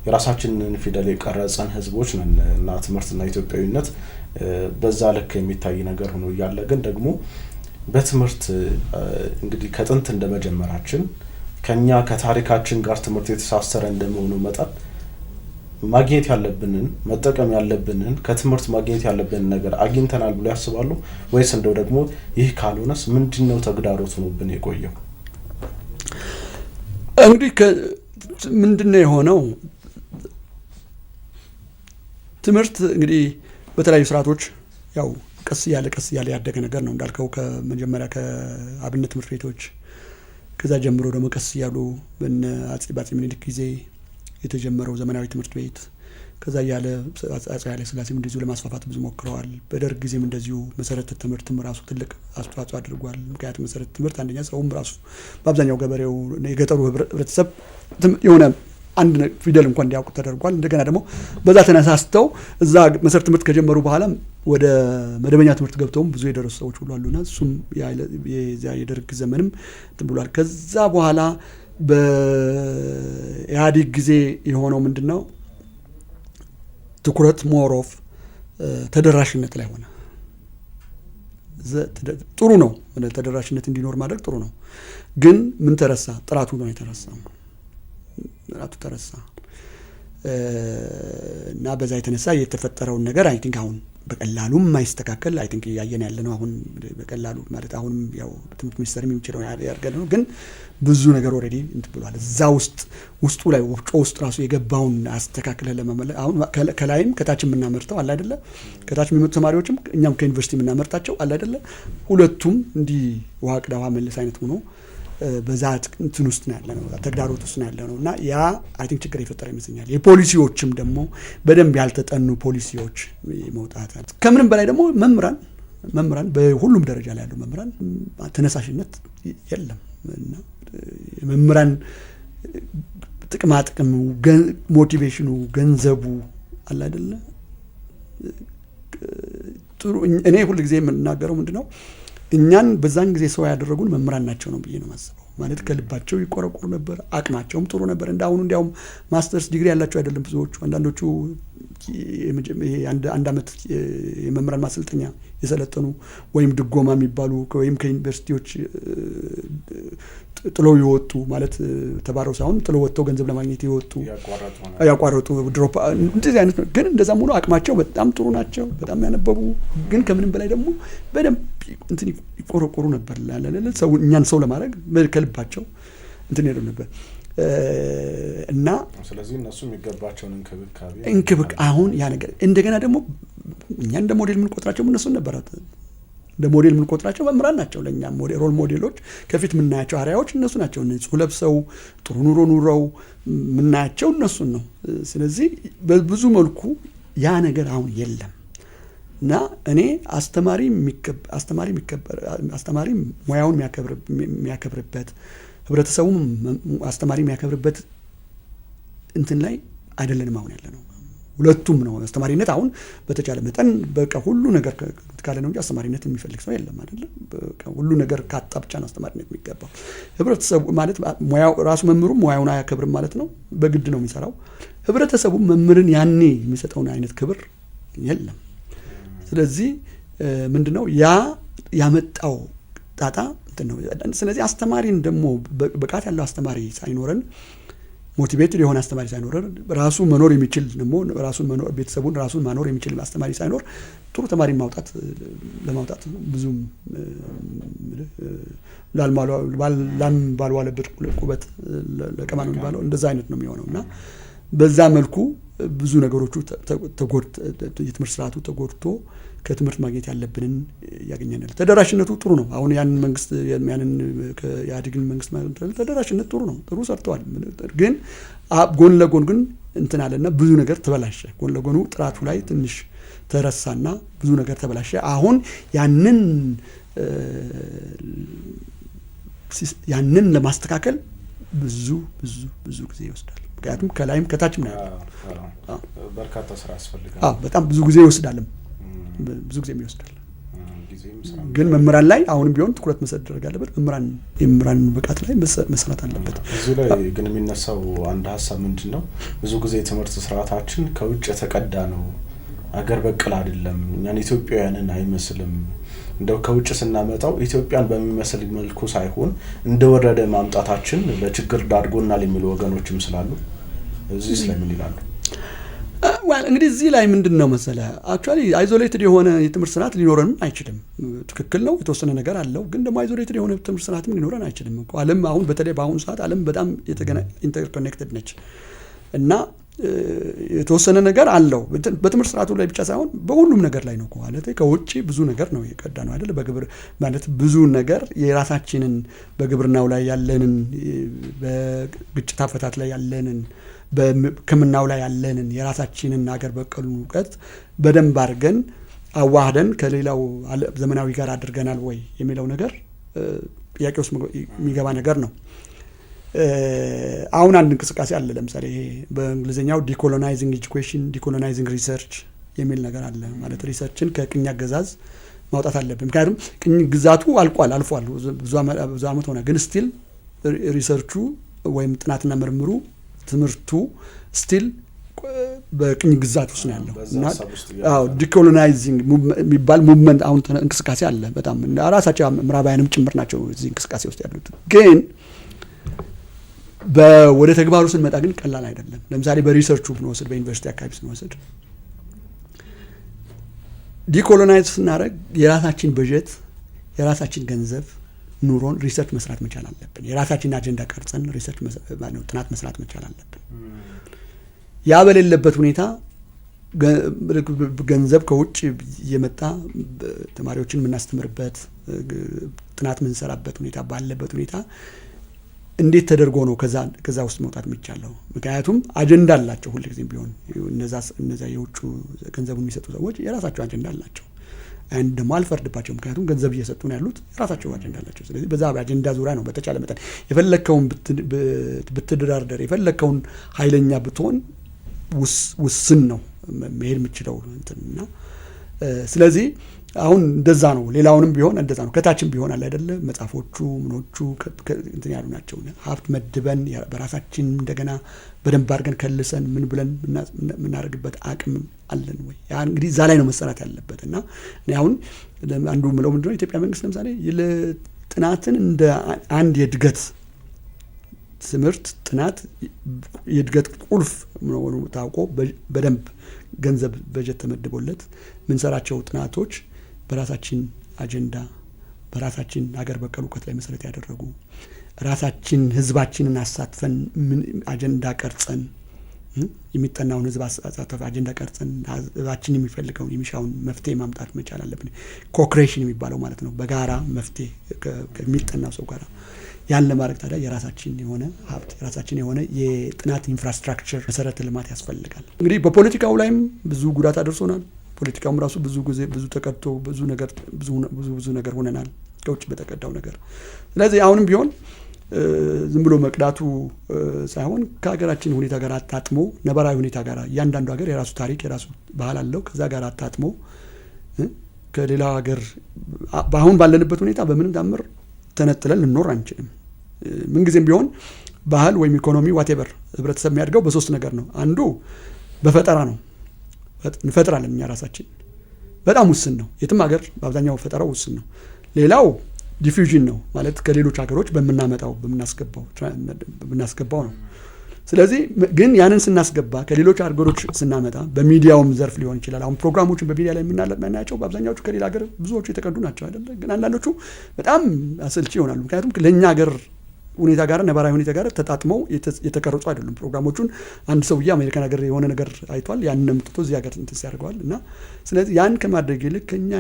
የራሳችንን ፊደል የቀረጸን ህዝቦች ነን እና ትምህርትና ኢትዮጵያዊነት በዛ ልክ የሚታይ ነገር ሆኖ ያለ ግን ደግሞ በትምህርት እንግዲህ ከጥንት እንደመጀመራችን ከኛ ከታሪካችን ጋር ትምህርት የተሳሰረ እንደመሆኑ መጣን ማግኘት ያለብንን መጠቀም ያለብንን ከትምህርት ማግኘት ያለብንን ነገር አግኝተናል ብሎ ያስባሉ ወይስ እንደው ደግሞ ይህ ካልሆነስ ምንድነው ተግዳሮት ሆኖብን የቆየው? እንግዲህ ምንድነው የሆነው? ትምህርት እንግዲህ በተለያዩ ስርዓቶች ያው ቀስ ያለ ያደገ ነገር ነው እንዳልከው ከመጀመሪያ ከአብነት ትምህርት ቤቶች ከዛ ጀምሮ ደግሞ ቀስ ያሉ በአፄ ምኒልክ ጊዜ የተጀመረው ዘመናዊ ትምህርት ቤት ከዛ ያለ አፄ ኃይለ ሥላሴም እንደዚሁ ለማስፋፋት ብዙ ሞክረዋል። በደርግ ጊዜም እንደዚሁ መሰረተ ትምህርትም ራሱ ትልቅ አስተዋጽኦ አድርጓል። ምክንያቱም መሰረተ ትምህርት አንደኛ ሰውም ራሱ በአብዛኛው ገበሬው የገጠሩ ህብረተሰብ የሆነ አንድ ፊደል እንኳን እንዲያውቁ ተደርጓል። እንደገና ደግሞ በዛ ተነሳስተው እዛ መሰረተ ትምህርት ከጀመሩ በኋላ ወደ መደበኛ ትምህርት ገብተውም ብዙ የደረሱ ሰዎች ሁሉ አሉና እሱም የደርግ ዘመንም ብሏል። ከዛ በኋላ በኢህአዴግ ጊዜ የሆነው ምንድነው ትኩረት ሞሮፍ ተደራሽነት ላይ ሆነ። ጥሩ ነው ተደራሽነት እንዲኖር ማድረግ ጥሩ ነው። ግን ምን ተረሳ? ጥራቱ ነው የተረሳው። ጥራቱ ተረሳ እና በዛ የተነሳ የተፈጠረውን ነገር አይ ቲንክ አሁን በቀላሉ ማይስተካከል አይ ቲንክ ያየን ያለ ነው። አሁን በቀላሉ ማለት አሁንም ያው ትምህርት ሚኒስቴር የሚችለው ያርገል ነው። ግን ብዙ ነገር ኦሬዲ እንት ብሏል። እዛ ውስጡ ላይ ወፍጮ ውስጥ ራሱ የገባውን አስተካክለ ለመመለስ አሁን ከላይም ከታችም እናመርተው አለ አይደለ? ከታች የሚመጡ ተማሪዎችም እኛም ከዩኒቨርሲቲ እናመርታቸው አለ አይደለ? ሁለቱም እንዲህ ውሃ ቅዳ ውሃ መልስ አይነት ሆኖ በዛ እንትን ውስጥ ነው ያለነው፣ ተግዳሮት ውስጥ ነው ያለነው እና ያ አይ ቲንክ ችግር የፈጠረ ይመስለኛል። የፖሊሲዎችም ደግሞ በደንብ ያልተጠኑ ፖሊሲዎች መውጣት፣ ከምንም በላይ ደግሞ መምህራን በሁሉም ደረጃ ላይ ያሉ መምህራን ተነሳሽነት የለም እና መምህራን ጥቅም ሞቲቬሽኑ ገንዘቡ አለ አይደለ? ጥሩ እኔ ሁሉ ጊዜ የምናገረው ምንድነው እኛን በዛን ጊዜ ሰው ያደረጉን መምህራን ናቸው ነው ብዬ ነው ማስበው። ማለት ከልባቸው ይቆረቁሩ ነበር፣ አቅማቸውም ጥሩ ነበር። እንዳሁኑ እንዲያውም ማስተርስ ዲግሪ ያላቸው አይደለም ብዙዎቹ። አንዳንዶቹ አንድ አመት የመምህራን ማሰልጠኛ የሰለጠኑ ወይም ድጎማ የሚባሉ ወይም ከዩኒቨርሲቲዎች ጥለው ይወጡ ማለት ተባረው ሳይሆን ጥለው ወጥተው ገንዘብ ለማግኘት ይወጡ ያቋረጡ ድሮፕ እንደዚህ አይነት ነው። ግን እንደዛም ሆኖ አቅማቸው በጣም ጥሩ ናቸው፣ በጣም ያነበቡ። ግን ከምንም በላይ ደግሞ በደንብ እንትን ይቆረቆሩ ነበር ላለለ ሰው እኛን ሰው ለማድረግ ከልባቸው እንትን ይሄዱ ነበር እና ስለዚህ እነሱ የሚገባቸውን እንክብካቤ አሁን ያ ነገር እንደገና ደግሞ እኛ እንደ ሞዴል ምን ቆጥራቸው እነሱ ነበር እንደ ሞዴል የምንቆጥራቸው መምህራን ናቸው። ለእኛ ሮል ሞዴሎች ከፊት የምናያቸው አርአያዎች እነሱ ናቸው። ንጹህ ለብሰው ጥሩ ኑሮ ኑረው የምናያቸው እነሱን ነው። ስለዚህ በብዙ መልኩ ያ ነገር አሁን የለም እና እኔ አስተማሪ ሙያውን የሚያከብርበት ህብረተሰቡም አስተማሪ የሚያከብርበት እንትን ላይ አይደለንም አሁን ያለ ነው። ሁለቱም ነው። አስተማሪነት አሁን በተቻለ መጠን በቃ ሁሉ ነገር ካለ ነው እንጂ አስተማሪነት የሚፈልግ ሰው የለም አይደለም። በቃ ሁሉ ነገር ካጣ ብቻ ነው አስተማሪነት የሚገባው። ህብረተሰቡ ማለት ሙያው ራሱ መምህሩም ሙያውን አያከብርም ማለት ነው። በግድ ነው የሚሰራው። ህብረተሰቡ መምህርን ያኔ የሚሰጠውን አይነት ክብር የለም። ስለዚህ ምንድነው ያ ያመጣው ጣጣ እንትን ነው። ስለዚህ አስተማሪን ደግሞ ብቃት ያለው አስተማሪ ሳይኖረን ሞቲቬትድ የሆነ አስተማሪ ሳይኖር ራሱ መኖር የሚችል ደግሞ ራሱን መኖር ቤተሰቡን ራሱን ማኖር የሚችል አስተማሪ ሳይኖር ጥሩ ተማሪ ለማውጣት ብዙም ባልዋለበት ቁበት ለቀማ ነው የሚባለው እንደዛ አይነት ነው የሚሆነው እና በዛ መልኩ ብዙ ነገሮቹ የትምህርት ስርዓቱ ተጎድቶ ከትምህርት ማግኘት ያለብንን ያገኘናል። ተደራሽነቱ ጥሩ ነው። አሁን ያንን መንግስት ያንን የኢህአዴግን መንግስት ተደራሽነት ጥሩ ነው፣ ጥሩ ሰርተዋል። ግን ጎን ለጎን ግን እንትን አለና ብዙ ነገር ተበላሸ። ጎን ለጎኑ ጥራቱ ላይ ትንሽ ተረሳና ብዙ ነገር ተበላሸ። አሁን ያንን ለማስተካከል ብዙ ጊዜ ይወስዳል። ምክንያቱም ከላይም ከታችም ነው ያለው። በርካታ ስራ ያስፈልጋል። በጣም ብዙ ጊዜ ይወስዳል። ግን መምህራን ላይ አሁንም ቢሆን ትኩረት መሰደረግ አለበት። የመምህራን ብቃት ላይ መስራት አለበት። እዚህ ላይ ግን የሚነሳው አንድ ሀሳብ ምንድን ነው? ብዙ ጊዜ የትምህርት ስርዓታችን ከውጭ የተቀዳ ነው፣ አገር በቀል አይደለም፣ እኛን ኢትዮጵያውያንን አይመስልም። እንደው ከውጭ ስናመጣው ኢትዮጵያን በሚመስል መልኩ ሳይሆን እንደወረደ ማምጣታችን ለችግር ዳርጎናል የሚሉ ወገኖችም ስላሉ እዚህ ስለምን ይላሉ? እንግዲህ እዚህ ላይ ምንድነው መሰለ አክቹአሊ አይዞሌትድ የሆነ የትምህርት ስርዓት ሊኖረን አይችልም። ትክክል ነው፣ የተወሰነ ነገር አለው። ግን ደግሞ አይዞሌትድ የሆነ የትምህርት ስርዓትም ሊኖረን አይችልም። ዓለም አሁን በተለይ በአሁኑ ሰዓት ዓለም በጣም ኢንተርኮኔክትድ ነች እና የተወሰነ ነገር አለው። በትምህርት ስርዓቱ ላይ ብቻ ሳይሆን በሁሉም ነገር ላይ ነው ማለት ከውጪ ብዙ ነገር ነው የቀዳ ነው አይደል? በግብር ማለት ብዙ ነገር የራሳችንን በግብርናው ላይ ያለንን፣ በግጭት አፈታት ላይ ያለንን፣ በሕክምናው ላይ ያለንን የራሳችንን ሀገር በቀል እውቀት በደንብ አድርገን አዋህደን ከሌላው ዘመናዊ ጋር አድርገናል ወይ የሚለው ነገር ጥያቄ ውስጥ የሚገባ ነገር ነው። አሁን አንድ እንቅስቃሴ አለ። ለምሳሌ ይሄ በእንግሊዝኛው ዲኮሎናይዚንግ ኤጁኬሽን፣ ዲኮሎናይዚንግ ሪሰርች የሚል ነገር አለ። ማለት ሪሰርችን ከቅኝ አገዛዝ ማውጣት አለብን። ምክንያቱም ቅኝ ግዛቱ አልፏል፣ ብዙ ዓመት ሆነ። ግን ስቲል ሪሰርቹ ወይም ጥናትና ምርምሩ ትምህርቱ ስቲል በቅኝ ግዛት ውስጥ ነው ያለው እና ዲኮሎናይዚንግ የሚባል ሙቭመንት አሁን እንቅስቃሴ አለ። በጣም ራሳቸው ምዕራባውያንም ጭምር ናቸው እዚህ እንቅስቃሴ ውስጥ ያሉት። ግን ወደ ተግባሩ ስንመጣ ግን ቀላል አይደለም። ለምሳሌ በሪሰርቹ ብንወስድ፣ በዩኒቨርሲቲ አካባቢ ስንወስድ ዲኮሎናይዝ ስናደርግ የራሳችን በጀት የራሳችን ገንዘብ ኑሮን ሪሰርች መስራት መቻል አለብን። የራሳችን አጀንዳ ቀርጸን ሪሰርች ጥናት መስራት መቻል አለብን። ያ በሌለበት ሁኔታ ገንዘብ ከውጭ እየመጣ ተማሪዎችን የምናስተምርበት ጥናት የምንሰራበት ሁኔታ ባለበት ሁኔታ እንዴት ተደርጎ ነው ከዛ ውስጥ መውጣት የሚቻለው? ምክንያቱም አጀንዳ አላቸው። ሁልጊዜም ቢሆን እነዛ የውጭ ገንዘቡን የሚሰጡ ሰዎች የራሳቸው አጀንዳ አላቸው። አንድ ደግሞ አልፈርድባቸው፣ ምክንያቱም ገንዘብ እየሰጡ ነው ያሉት፣ የራሳቸው አጀንዳ አላቸው። ስለዚህ በዛ አጀንዳ ዙሪያ ነው በተቻለ መጠን የፈለከውን ብትደራደር የፈለከውን ኃይለኛ ብትሆን ውስን ነው መሄድ የምችለው እንትና ስለዚህ አሁን እንደዛ ነው። ሌላውንም ቢሆን እንደዛ ነው። ከታችም ቢሆን አለ አይደለ? መጽሐፎቹ ምኖቹ እንትን ያሉ ናቸው። ሀብት መድበን በራሳችን እንደገና በደንብ አድርገን ከልሰን ምን ብለን የምናደርግበት አቅም አለን ወይ? ያ እንግዲህ እዛ ላይ ነው መሰራት ያለበት እና እኔ አሁን አንዱ ምለው ምንድነው የኢትዮጵያ መንግስት ለምሳሌ ጥናትን እንደ አንድ የእድገት ትምህርት ጥናት የእድገት ቁልፍ መሆኑ ታውቆ በደንብ ገንዘብ በጀት ተመድቦለት ምንሰራቸው ጥናቶች በራሳችን አጀንዳ በራሳችን ሀገር በቀል እውቀት ላይ መሰረት ያደረጉ ራሳችን ህዝባችንን አሳትፈን አጀንዳ ቀርጸን የሚጠናውን ህዝብ አሳተፍ አጀንዳ ቀርጸን ህዝባችን የሚፈልገውን የሚሻውን መፍትሄ ማምጣት መቻል አለብን። ኮክሬሽን የሚባለው ማለት ነው። በጋራ መፍትሄ ከሚጠናው ሰው ጋር ያን ለማድረግ ታዲያ የራሳችን የሆነ ሀብት የራሳችን የሆነ የጥናት ኢንፍራስትራክቸር መሰረተ ልማት ያስፈልጋል። እንግዲህ በፖለቲካው ላይም ብዙ ጉዳት አድርሶናል። ፖለቲካውም ራሱ ብዙ ጊዜ ብዙ ተቀድቶ ብዙ ነገር ሆነናል ከውጭ በተቀዳው ነገር። ስለዚህ አሁንም ቢሆን ዝም ብሎ መቅዳቱ ሳይሆን ከሀገራችን ሁኔታ ጋር አጣጥሞ ነባራዊ ሁኔታ ጋር እያንዳንዱ ሀገር የራሱ ታሪክ የራሱ ባህል አለው። ከዛ ጋር አጣጥሞ ከሌላ ሀገር በአሁን ባለንበት ሁኔታ በምንም ታምር ተነጥለን ልንኖር አንችልም። ምንጊዜም ቢሆን ባህል ወይም ኢኮኖሚ ዋቴቨር ህብረተሰብ የሚያድገው በሶስት ነገር ነው። አንዱ በፈጠራ ነው። እንፈጥራለን እኛ ራሳችን፣ በጣም ውስን ነው። የትም ሀገር በአብዛኛው ፈጠራው ውስን ነው። ሌላው ዲፊውዥን ነው ማለት ከሌሎች ሀገሮች በምናስገባው ነው። ስለዚህ ግን ያንን ስናስገባ ከሌሎች ሀገሮች ስናመጣ በሚዲያውም ዘርፍ ሊሆን ይችላል። አሁን ፕሮግራሞችን በሚዲያ ላይ የምናያቸው በአብዛኛዎቹ ከሌላ ሀገር ብዙዎቹ የተቀዱ ናቸው አይደለ? ግን አንዳንዶቹ በጣም አሰልቺ ይሆናሉ። ምክንያቱም ለእኛ ሀገር ሁኔታ ጋር ነባራዊ ሁኔታ ጋር ተጣጥመው የተቀረጹ አይደሉም። ፕሮግራሞቹን አንድ ሰውዬ አሜሪካን ሀገር የሆነ ነገር አይቷል፣ ያንን አምጥቶ እዚህ ሀገር እንትን ያደርገዋል። እና ስለዚህ ያን ከማድረግ ይልቅ ከኛ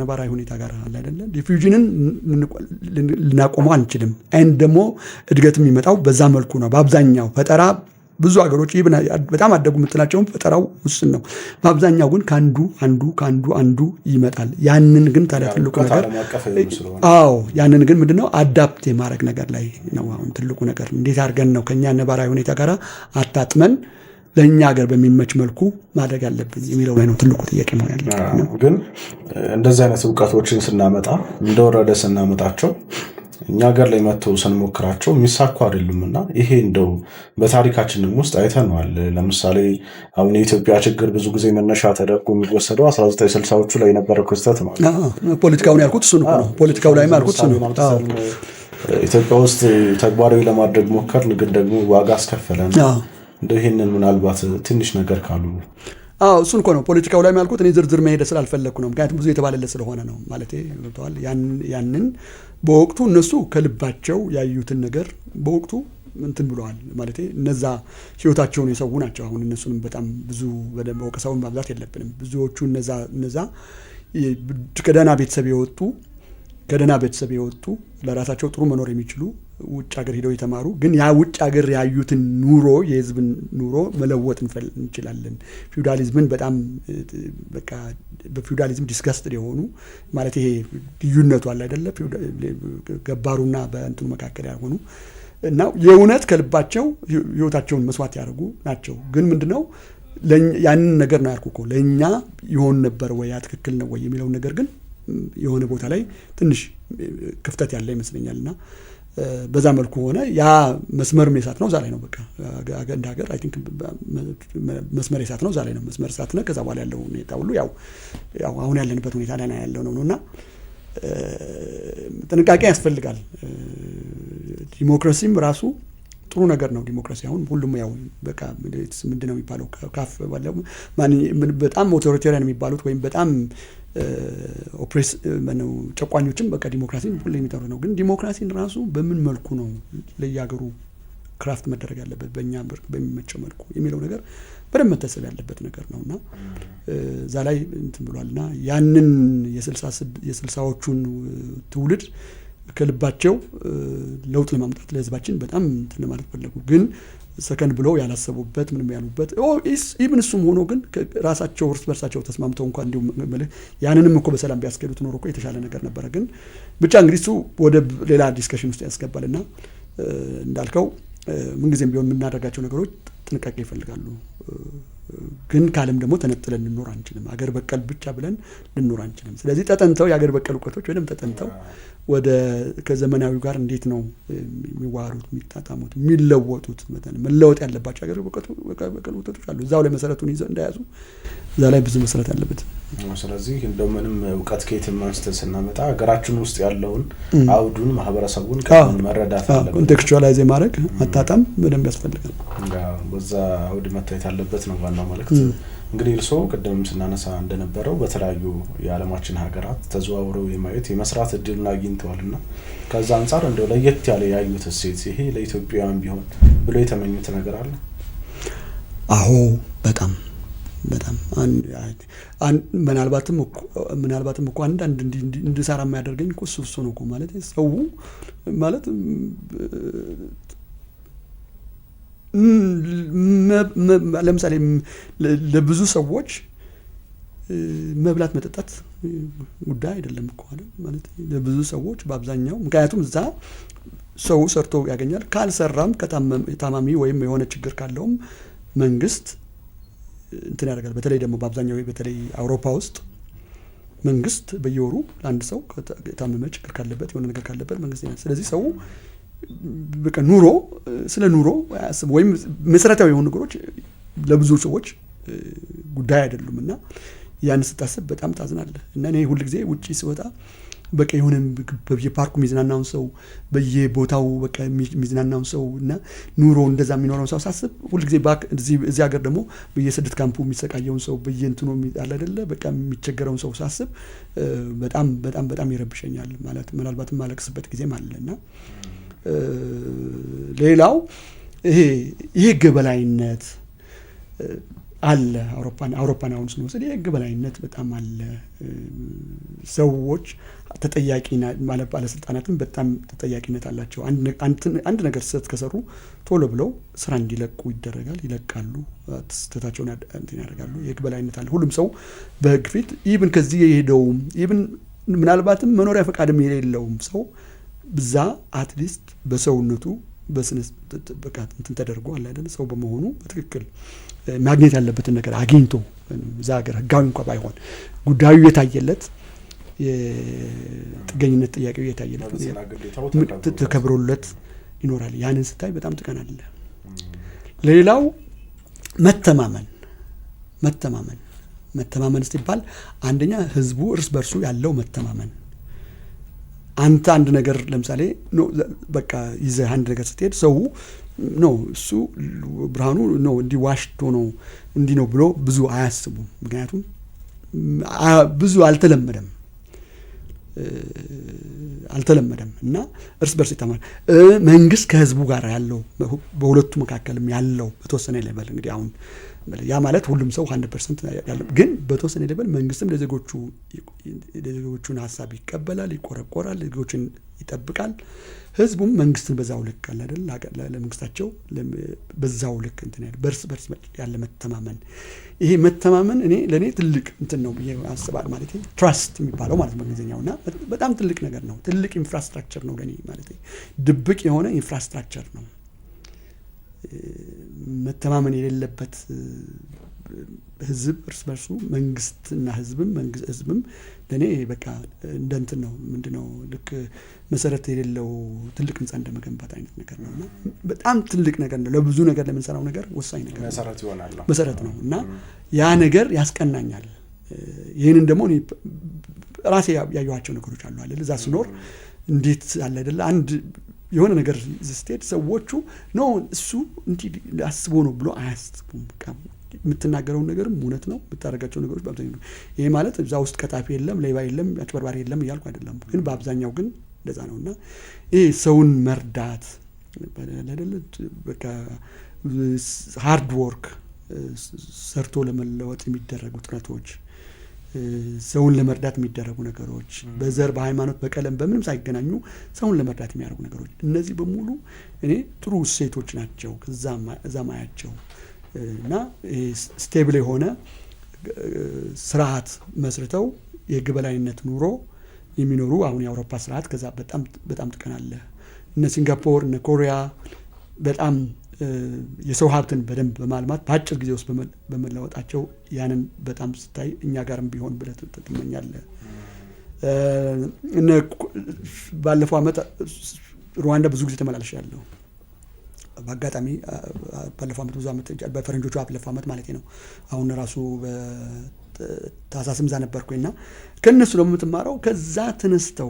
ነባራዊ ሁኔታ ጋር አለ አይደለ ዲፊውዥንን ልናቆመው አንችልም። አይን ደግሞ እድገት የሚመጣው በዛ መልኩ ነው። በአብዛኛው ፈጠራ ብዙ ሀገሮች በጣም አደጉ የምትላቸውም ፈጠራው ውስን ነው። በአብዛኛው ግን ከአንዱ ይመጣል። ያንን ግን ታዲያ ትልቁ ነገር ያንን ግን ምንድነው አዳፕት የማድረግ ነገር ላይ ነው አሁን ትልቁ ነገር። እንዴት አድርገን ነው ከኛ ነባራዊ ሁኔታ ጋር አጣጥመን ለእኛ ሀገር በሚመች መልኩ ማድረግ ያለብን የሚለው ላይ ነው ትልቁ ጥያቄ መሆን ያለበት። ግን እንደዚህ አይነት እውቀቶችን ስናመጣ እንደወረደ ስናመጣቸው እኛ ሀገር ላይ መጥተው ስንሞክራቸው የሚሳኩ አይደሉምና ይሄ እንደው በታሪካችንም ውስጥ አይተነዋል። ለምሳሌ አሁን የኢትዮጵያ ችግር ብዙ ጊዜ መነሻ ተደርጎ የሚወሰደው 1960ዎቹ ላይ የነበረ ክስተት ነው። ፖለቲካውን ያልኩት እሱ ነው። ፖለቲካው ላይ ያልኩት እሱ ነው። ኢትዮጵያ ውስጥ ተግባራዊ ለማድረግ ሞከርን፣ ግን ደግሞ ዋጋ አስከፈለን። እንደው ይሄንን ምናልባት ትንሽ ነገር ካሉ እሱን እኮ ነው ፖለቲካው ላይ ያልኩት። እኔ ዝርዝር መሄድ ስላልፈለኩ ነው። ምክንያቱም ብዙ የተባለለት ስለሆነ ነው ማለት ገብተዋል። ያንን በወቅቱ እነሱ ከልባቸው ያዩትን ነገር በወቅቱ እንትን ብለዋል ማለት እነዛ ህይወታቸውን የሰው ናቸው። አሁን እነሱንም በጣም ብዙ በደንብ ወቀሳውን ማብዛት የለብንም። ብዙዎቹ እነዛ ከደህና ቤተሰብ የወጡ ለራሳቸው ጥሩ መኖር የሚችሉ ውጭ ሀገር ሄደው የተማሩ ግን ያ ውጭ ሀገር ያዩትን ኑሮ የህዝብን ኑሮ መለወጥ እንችላለን። ፊውዳሊዝምን በጣም በቃ በፊውዳሊዝም ዲስጋስትድ የሆኑ ማለት ይሄ ልዩነቱ አለ አይደለ ገባሩና በእንትኑ መካከል ያልሆኑ እና የእውነት ከልባቸው ህይወታቸውን መስዋዕት ያደርጉ ናቸው። ግን ምንድነው ያንን ነገር ነው ያልኩ እኮ ለእኛ ይሆን ነበር ወይ ያ ትክክል ነው ወይ የሚለውን ነገር ግን የሆነ ቦታ ላይ ትንሽ ክፍተት ያለ ይመስለኛል። እና በዛ መልኩ ሆነ ያ መስመር የሳት ነው ዛሬ ነው በቃ እንደ ሀገር አይ ቲንክ መስመር የሳት ነው ዛሬ ነው መስመር ሳት ነው። ከዛ በኋላ ያለው ሁኔታ ሁሉ ያው አሁን ያለንበት ሁኔታ ላይ ያለው ነውና ጥንቃቄ ያስፈልጋል። ዲሞክራሲም ራሱ ጥሩ ነገር ነው። ዲሞክራሲ አሁን ሁሉም ያው በቃ ምንድነው የሚባለው ካፍ ባለው በጣም ኦቶሪታሪያን የሚባሉት ወይም በጣም ኦፕሬስ ነው ጨቋኞችም በቃ ዲሞክራሲን ሁሉ የሚጠሩ ነው። ግን ዲሞክራሲን ራሱ በምን መልኩ ነው ለያገሩ ክራፍት መደረግ ያለበት በእኛ በሚመቸው መልኩ የሚለው ነገር በደንብ መታሰብ ያለበት ነገር ነውና እዛ ላይ እንትን ብሏልና ያንን የ60ዎቹን ትውልድ ከልባቸው ለውጥ ለማምጣት ለህዝባችን በጣም እንትን ለማለት ፈለጉ። ግን ሰከንድ ብለው ያላሰቡበት ምንም ያሉበት ኢቭን እሱም ሆኖ ግን ራሳቸው እርስ በርሳቸው ተስማምተው እንኳን እንዲሁ ማለት ያንንም እኮ በሰላም ቢያስገዱት ኖሮ እኮ የተሻለ ነገር ነበረ። ግን ብቻ እንግዲህ እሱ ወደ ሌላ ዲስከሽን ውስጥ ያስገባልና እንዳልከው ምንጊዜም ቢሆን የምናደርጋቸው ነገሮች ጥንቃቄ ይፈልጋሉ። ግን ካለም ደግሞ ተነጥለን ልንኖር አንችልም። አገር በቀል ብቻ ብለን ልንኖር አንችልም። ስለዚህ ተጠንተው የአገር በቀል እውቀቶች ወይም ተጠንተው ወደ ከዘመናዊው ጋር እንዴት ነው የሚዋሩት፣ የሚጣጣሙት፣ የሚለወጡት መለወጥ ያለባቸው አገር በቀል እውቀቶች አሉ። እዛው ላይ መሰረቱን ይዘው እንዳያዙ እዛ ላይ ብዙ መሰረት አለበት። ስለዚህ እንደው ምንም እውቀት ከየትም አንስተን ስናመጣ ሀገራችን ውስጥ ያለውን አውዱን ማህበረሰቡን መረዳት አለበት። ኮንቴክስቹዋላይዝ ማድረግ ማጣጣም በደንብ ያስፈልጋል። በዛ አውድ መታየት አለበት ነው ዋናው መልእክት። እንግዲህ እርስዎ ቅድም ስናነሳ እንደነበረው በተለያዩ የዓለማችን ሀገራት ተዘዋውረው የማየት የመስራት እድልን አግኝተዋልና ከዛ አንጻር እንደው ለየት ያለ ያዩት እሴት ይሄ ለኢትዮጵያውያን ቢሆን ብሎ የተመኙት ነገር አለ? አዎ በጣም ምናልባትም እኮ አንዳንድ እንድሰራ የሚያደርገኝ እኮ እሱ ነው እኮ ማለት ሰው ማለት ለምሳሌ ለብዙ ሰዎች መብላት መጠጣት ጉዳይ አይደለም እኮ አይደል ማለት ለብዙ ሰዎች በአብዛኛው ምክንያቱም እዛ ሰው ሰርቶ ያገኛል ካልሰራም ከታማሚ ወይም የሆነ ችግር ካለውም መንግስት እንትን ያደርጋል በተለይ ደግሞ በአብዛኛው በተለይ አውሮፓ ውስጥ መንግስት በየወሩ ለአንድ ሰው ከታመመ ችግር ካለበት የሆነ ነገር ካለበት መንግስት ይላል ስለዚህ ሰው በቃ ስለ ኑሮ ያስብ ወይም መሰረታዊ የሆኑ ነገሮች ለብዙ ሰዎች ጉዳይ አይደሉምና ያን ስታስብ በጣም ታዝናለህ እና እኔ ሁሉ ጊዜ ውጪ ስወጣ በቃ የሆነ በየፓርኩ ሚዝናናውን ሰው በየቦታው በቃ ሚዝናናውን ሰው እና ኑሮ እንደዛ የሚኖረው ሰው ሳስብ ሁሉ ጊዜ እዚህ ሀገር ደግሞ በየስደት ካምፑ የሚሰቃየውን ሰው በየእንትኑ አለ አይደለ በቃ የሚቸገረውን ሰው ሳስብ በጣም ይረብሸኛል ማለት ምናልባትም ማለቅስበት ጊዜም አለና ሌላው ይሄ ገበላይነት አለ አውሮፓን አሁን ስንወስድ የህግ በላይነት በጣም አለ ሰዎች ተጠያቂ ማለት ባለስልጣናትን በጣም ተጠያቂነት አላቸው አንድ ነገር ስህተት ከሰሩ ቶሎ ብለው ስራ እንዲለቁ ይለቃሉ ስህተታቸውን ያደርጋሉ የህግ በላይነት አለ ሁሉም ሰው በህግ ፊት ኢቭን ከዚህ የሄደውም ኢቭን ምናልባትም መኖሪያ ፈቃድም የሌለውም ሰው ብዛ አትሊስት በሰውነቱ በስነ በቃ እንትን ተደርጎ አለ አይደል ሰው በመሆኑ በትክክል ማግኘት ያለበትን ነገር አግኝቶ እዛ ሀገር ህጋዊ እንኳን ባይሆን ጉዳዩ የታየለት የጥገኝነት ጥያቄው የታየለት ተከብሮለት ይኖራል ያንን ስታይ በጣም ትቀናለህ ሌላው መተማመን ሲባል አንደኛ ህዝቡ እርስ በርሱ ያለው መተማመን አንተ አንድ ነገር ለምሳሌ በቃ ይዘህ አንድ ነገር ስትሄድ ሰው እሱ ብርሃኑ እንዲህ ዋሽቶ ነው እንዲህ ነው ብሎ ብዙ አያስቡም ምክንያቱም ብዙ አልተለመደም እና እርስ በርስ ይተማመን መንግስት ከህዝቡ ጋር ያለው በሁለቱ መካከልም ያለው በተወሰነ ሌቨል እንግዲህ አሁን ያ ማለት ሁሉም ሰው 100% ያለው ግን በተወሰነ ሌቨል መንግስትም ለዜጎቹን ሀሳብ ይቀበላል ይቆረቆራል ዜጎችን ይጠብቃል ህዝቡም መንግስትን በዛው ልክ አለ አይደል ለመንግስታቸው በዛው ልክ እንትን ያለ በርስ ያለ መተማመን ይሄ መተማመን ለኔ ትልቅ እንትን ነው ያስባል ማለት ትራስት የሚባለው ማለት በእንግሊዝኛውና በጣም ትልቅ ነገር ነው ትልቅ ኢንፍራስትራክቸር ነው ለኔ ማለት ድብቅ የሆነ ኢንፍራስትራክቸር ነው መተማመን የሌለበት ህዝብ እርስ በርሱ መንግስትና ህዝብም ለኔ በቃ እንደንትን ነው ምንድነው ልክ መሰረት የሌለው ትልቅ ህንጻ እንደመገንባት አይነት ነገር ነውና በጣም ትልቅ ነገር ነው ለብዙ ነገር ለምንሰራው ነገር ወሳኝ ነገር መሰረት ነው እና ያ ነገር ያስቀናኛል ይሄንን ደግሞ ራሴ ያዩዋቸው ነገሮች አሉ አይደል እዛ ስኖር እንዴት አለ አይደል አንድ የሆነ ነገር ስትሄድ ሰዎቹ እሱ እንዲህ አስቦ ነው ብሎ አያስቡም በቃ የምትናገረው ነገርም እውነት ነው የምታደርጋቸው ነገሮች በአብዛኛው ይሄ ማለት እዛ ውስጥ ቀጣፊ የለም ሌባ የለም አጭበርባሪ የለም እያልኩ አይደለም ግን በአብዛኛው ግን እንደዛ ነውና ይሄ ሰውን መርዳት በቃ ሃርድ ወርክ ሰርቶ ለመለወጥ የሚደረጉ ጥረቶች ሰውን ለመርዳት የሚደረጉ ነገሮች በዘር በሃይማኖት በቀለም በምንም ሳይገናኙ ሰውን ለመርዳት የሚያደርጉ ነገሮች እነዚህ በሙሉ እኔ ጥሩ እሴቶች ናቸው ከዛ ማያቸው እና ስቴብል የሆነ ስርዓት መስርተው የህግ በላይነት ኑሮ የሚኖሩ አሁን የአውሮፓ ስርዓት ከዛ በጣም ትቀናለህ እነ ሲንጋፖር እነ ኮሪያ በጣም የሰው ሀብትን በደንብ በማልማት በአጭር ጊዜ ውስጥ በመለወጣቸው ያንን በጣም ስታይ እኛ ጋርም ቢሆን ብለህ ትመኛለህ ባለፈው አመት ሩዋንዳ ብዙ ጊዜ ተመላለሻለሁ በአጋጣሚ ባለፈው አመት ብዙ አመት በፈረንጆቹ ባለፈው አመት ማለት ነው አሁን ራሱ በታሳስም ዛ ነበርኩኝና ከነሱ ደግሞ የምትማረው ከዛ ተነስተው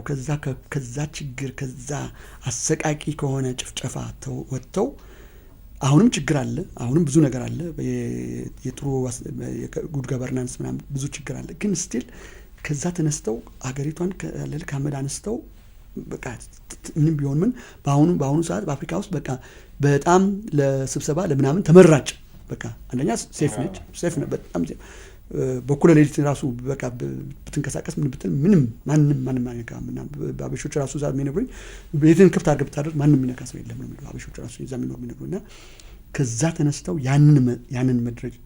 ከዛ ችግር ከዛ አሰቃቂ ከሆነ ጭፍጨፋ ወጥተው አሁንም ችግር አለ አሁንም ብዙ ነገር አለ የጥሩ ጉድ ገቨርናንስ ምናምን ብዙ ችግር አለ ግን ስቲል ከዛ ተነስተው አገሪቷን ከአመድ አነስተው በቃ ምንም ቢሆን ምን በአሁኑ ሰዓት በአፍሪካ ውስጥ በቃ በጣም ለስብሰባ ለምናምን ተመራጭ በቃ አንደኛ ሴፍ ነው በጣም በኩል ሌሊት ራሱ በቃ ብትንቀሳቀስ ምን ብትል ምንም ማንም አይነካምና አበሾች ራሱ ዛሬ የሚነግሩኝ ቤትን ክፍት አድርገህ ብታደር ማንም የሚነካ ሰው የለም ነው የሚለው አበሾች ራሱ እዛ የሚነግሩና ከዛ ተነስተው ያንን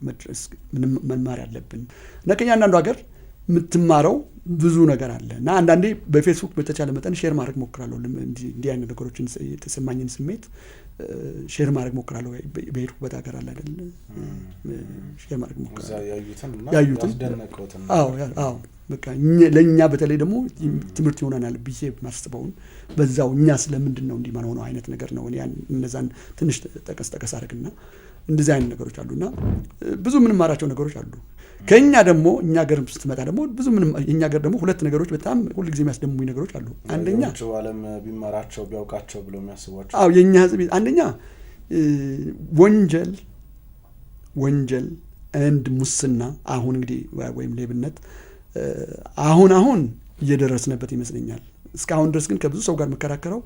መድረስ ምንም መማር ያለብን እና ከኛ አንዳንዱ ሀገር የምትማረው ብዙ ነገር አለ እና አንዳንዴ በፌስቡክ በተቻለ መጠን ሼር ማድረግ ሞክራለሁ እንዲህ አይነት ነገሮችን የተሰማኝን ስሜት ሼር ማድረግ ሞክራለሁ በሄድኩበት ሀገር አለ አይደል ሼር ማድረግ ሞክራለሁ ያዩትን አዎ በቃ ለኛ በተለይ ደግሞ ትምህርት ይሆናል ብዬ ማስበውን በዛው እኛ ስለምንድን ነው እንዲህ ማን አይነት ነገር ነው እነዛን ትንሽ ጠቀስ አድርግና እንደዚህ አይነት ነገሮች አሉና ብዙ ምን ማራቸው ነገሮች አሉ ከኛ ደግሞ እኛ ሀገር ስትመጣ ደግሞ ብዙ ምን እኛ ሀገር ደግሞ ሁለት ነገሮች በጣም ሁሉ ጊዜ የሚያስደምሙኝ ነገሮች አሉ አንደኛ ዓለም ቢማራቸው ቢያውቃቸው ብለው የሚያስቧቸው አዎ የኛ ህዝብ አንደኛ ወንጀል and ሙስና አሁን እንግዲህ ወይም ሌብነት አሁን እየደረስንበት ይመስለኛል እስካሁን ድረስ ግን ከብዙ ሰው ጋር መከራከረው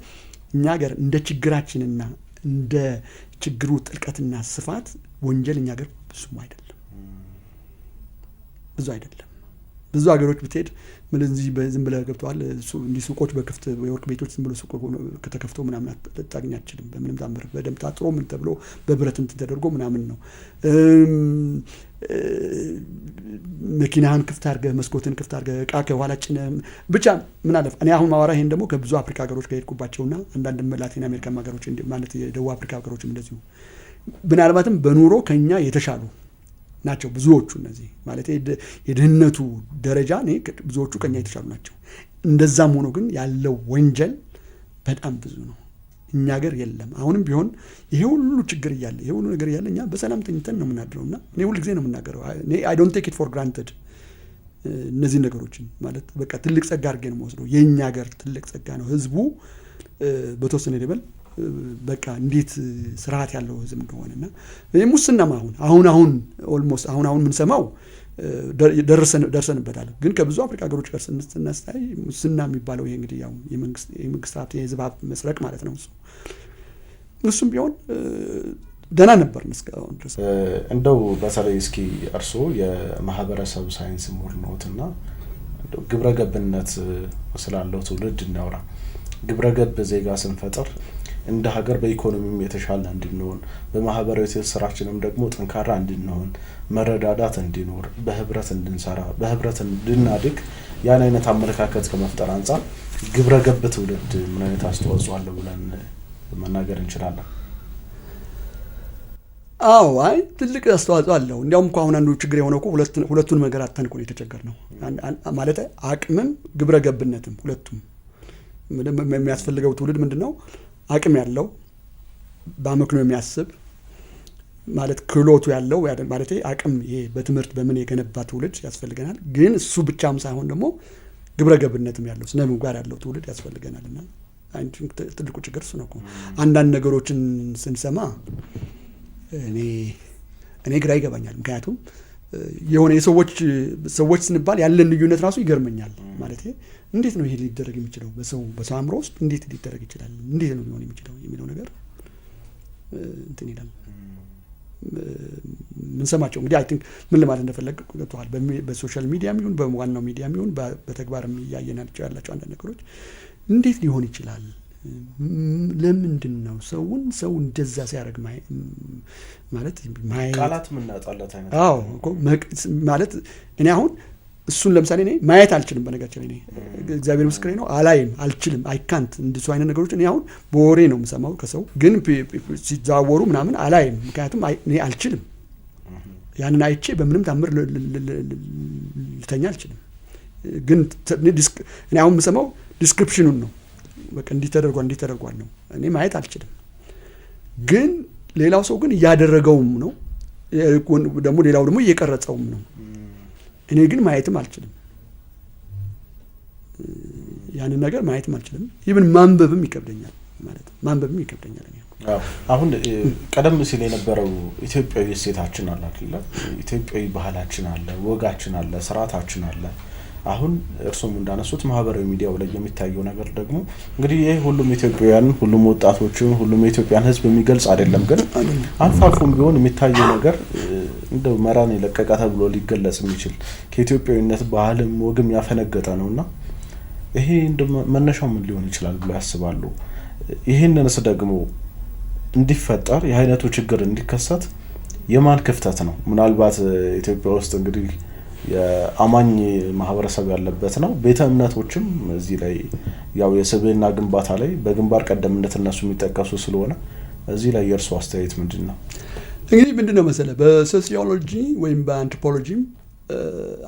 እኛ ሀገር እንደ ችግራችንና እንደ ችግሩ ጥልቀትና ስፋት ወንጀል እኛ ሀገር ብዙ አይደለም ብዙ ሀገሮች ብትሄድ ምን እንዚህ በዝም ብለ ገብቷል እንዲ ሱቆች በክፍት የወርቅ ቤቶች ዝም ብሎ ሱቅ ከተከፍቶ ምናምን አታገኛችልም በምንም ታምር በደም ታጥሮ ምን ተብሎ በብረት እንትን ተደርጎ ምናምን ነው መኪናህን ክፍት አድርገህ መስኮትን ክፍት አድርገህ ዕቃ ከኋላ ጭነህ ብቻ ምን አለፍ እኔ አሁን ማወራ ይሄን ደግሞ ከብዙ አፍሪካ ሀገሮች ጋር ሄድኩባቸውና አንዳንድ ላቲን አሜሪካ ሀገሮች ማለት የደቡብ አፍሪካ ሀገሮችም እንደዚሁ ምናልባትም በኑሮ ከኛ የተሻሉ ናቸው ብዙዎቹ እነዚህ ማለት የድህነቱ ደረጃ ነው ብዙዎቹ ከኛ የተሻሉ ናቸው እንደዛም ሆኖ ግን ያለው ወንጀል በጣም ብዙ ነው እኛ ሀገር የለም አሁንም ቢሆን ይሄ ሁሉ ችግር እያለ ይሄ ሁሉ ነገር እያለ እኛ በሰላም ተኝተን ነው የምናድረውና እኔ ሁሉ ጊዜ ነው የምናገረው I don't take it for granted እነዚህ ነገሮችን ማለት በቃ ትልቅ ጸጋ አድርጌ ነው የምወስደው የኛ ሀገር ትልቅ ጸጋ ነው ህዝቡ በተወሰነ ደብል በቃ እንዴት ስርዓት ያለው ህዝብ እንደሆነና ሙስናም አሁን ኦልሞስት አሁን ምን ሰማው ደርሰንበታል ግን ከብዙ አፍሪካ ሀገሮች ጋር ስናስታይ ሙስና የሚባለው ይሄ እንግዲህ ያው የመንግስት ሀብት የህዝብ ሀብት መስረቅ ማለት ነው እሱም ቢሆን ደህና ነበር እስካሁን ድረስ እንደው በተለይ እስኪ እርስዎ የማህበረሰብ ሳይንስ ምሁር ነዎትና ግብረ ገብነት ስላለው ትውልድ እናውራ ግብረ ገብ ዜጋ ስንፈጥር እንደ ሀገር በኢኮኖሚም የተሻለ እንድንሆን በማህበራዊ ትስስራችንም ደግሞ ጠንካራ እንድንሆን መረዳዳት እንዲኖር በህብረት እንድንሰራ በህብረት እንድናድግ ያን አይነት አመለካከት ከመፍጠር አንፃር ግብረ ገብ ትውልድ ምን አይነት አስተዋጽኦ አለው ብለን መናገር እንችላለን አዎ አይ ትልቅ አስተዋጽኦ አለው እንዲያውም አሁን አንዱ ችግር የሆነው ሁለቱን ነገር አተንኩ ነው የተቸገርነው ማለት አቅምም ግብረ ገብነትም ሁለቱም የሚያስፈልገው ትውልድ ምንድነው አቅም ያለው በአመክኖ የሚያስብ ማለት ክህሎቱ ያለው ማለት አቅም ይሄ በትምህርት በምን የገነባ ትውልድ ያስፈልገናል ግን እሱ ብቻም ሳይሆን ደግሞ ግብረ ገብነትም ያለው ስነ ምግባር ያለው ትውልድ ያስፈልገናልና ትልቁ ችግር እሱ ነው አንዳንድ ነገሮችን ስንሰማ እኔ ግራ ይገባኛል ምክንያቱም የሆነ ሰዎች ስንባል ያለን ልዩነት ራሱ ይገርመኛል ማለት እንዴት ነው ይሄ ሊደረግ የሚችለው በሰው አእምሮ ውስጥ እንዴት ሊደረግ ይችላል እንዴት ነው ሊሆን የሚችለው የሚለው ነገር እንትን ይላል ምን ሰማቸው እንግዲህ አይ ቲንክ ምን ለማለት እንደፈለግ ገብቷል በሶሻል ሚዲያም ይሁን በዋናው ሚዲያም ይሁን በተግባርም ያየናቸው ያላቸው አንዳንድ ነገሮች እንዴት ሊሆን ይችላል ለምንድን ነው ሰው እንደዛ ሲያደርግ ማለት ቃላት ምን እናጣላት አይነት አዎ ማለት እኔ አሁን እሱን ለምሳሌ እኔ ማየት አልችልም በነገራችን እኔ እግዚአብሔር ምስክሬ ነው አላይም አልችልም አይ ካንት እንደሱ አይነት ነገሮች እኔ አሁን በወሬ ነው የምሰማው ከሰው ግን ሲዛወሩ ምናምን አላይም ምክንያቱም እኔ አልችልም ያንን አይቼ በምንም ታምር ልተኛ አልችልም ግን እኔ አሁን የምሰማው ዲስክሪፕሽኑን ነው በቃ እንዲህ ተደርጓል ነው እኔ ማየት አልችልም ግን ሌላው ሰው ግን ያደረገውም ነው ደግሞ ሌላው ደግሞ እየቀረጸውም ነው እኔ ግን ማየትም አልችልም ያንን ነገር ማየትም አልችልም ይብን ማንበብም ይከብደኛል ማለት ማንበብም ይከብደኛል አሁን ቀደም ሲል የነበረው ኢትዮጵያዊ እሴታችን አለ አይደል ኢትዮጵያዊ ባህላችን አለ ወጋችን አለ ስርዓታችን አለ አሁን እርሱም እንዳነሱት ማህበራዊ ሚዲያው ላይ የሚታየው ነገር ደግሞ እንግዲህ ይሄ ሁሉም ኢትዮጵያውያን ሁሉም ወጣቶችን ሁሉም የኢትዮጵያን ህዝብ የሚገልጽ አይደለም ግን አልፎ አልፎም ቢሆን የሚታየው ነገር እንደው መራን የለቀቀ ተብሎ ሊገለጽ የሚችል ከኢትዮጵያዊነት ባህልም ወግም ያፈነገጠ ነውና ይሄ መነሻው ምን ሊሆን ይችላል ብሎ ያስባሉ? ይሄንንስ ደግሞ እንዲፈጠር የአይነቱ ችግር እንዲከሰት የማን ክፍተት ነው? ምናልባት ኢትዮጵያ ውስጥ እንግዲህ የአማኝ ማህበረሰብ ያለበት ነው። ቤተ እምነቶችም እዚህ ላይ ያው የስብዕና ግንባታ ላይ በግንባር ቀደምነት እነሱ የሚጠቀሱ ስለሆነ እዚህ ላይ የእርሱ አስተያየት ምንድነው? እንግዲህ ምንድነው መሰለ በሶሲዮሎጂ ወይም በአንትሮፖሎጂ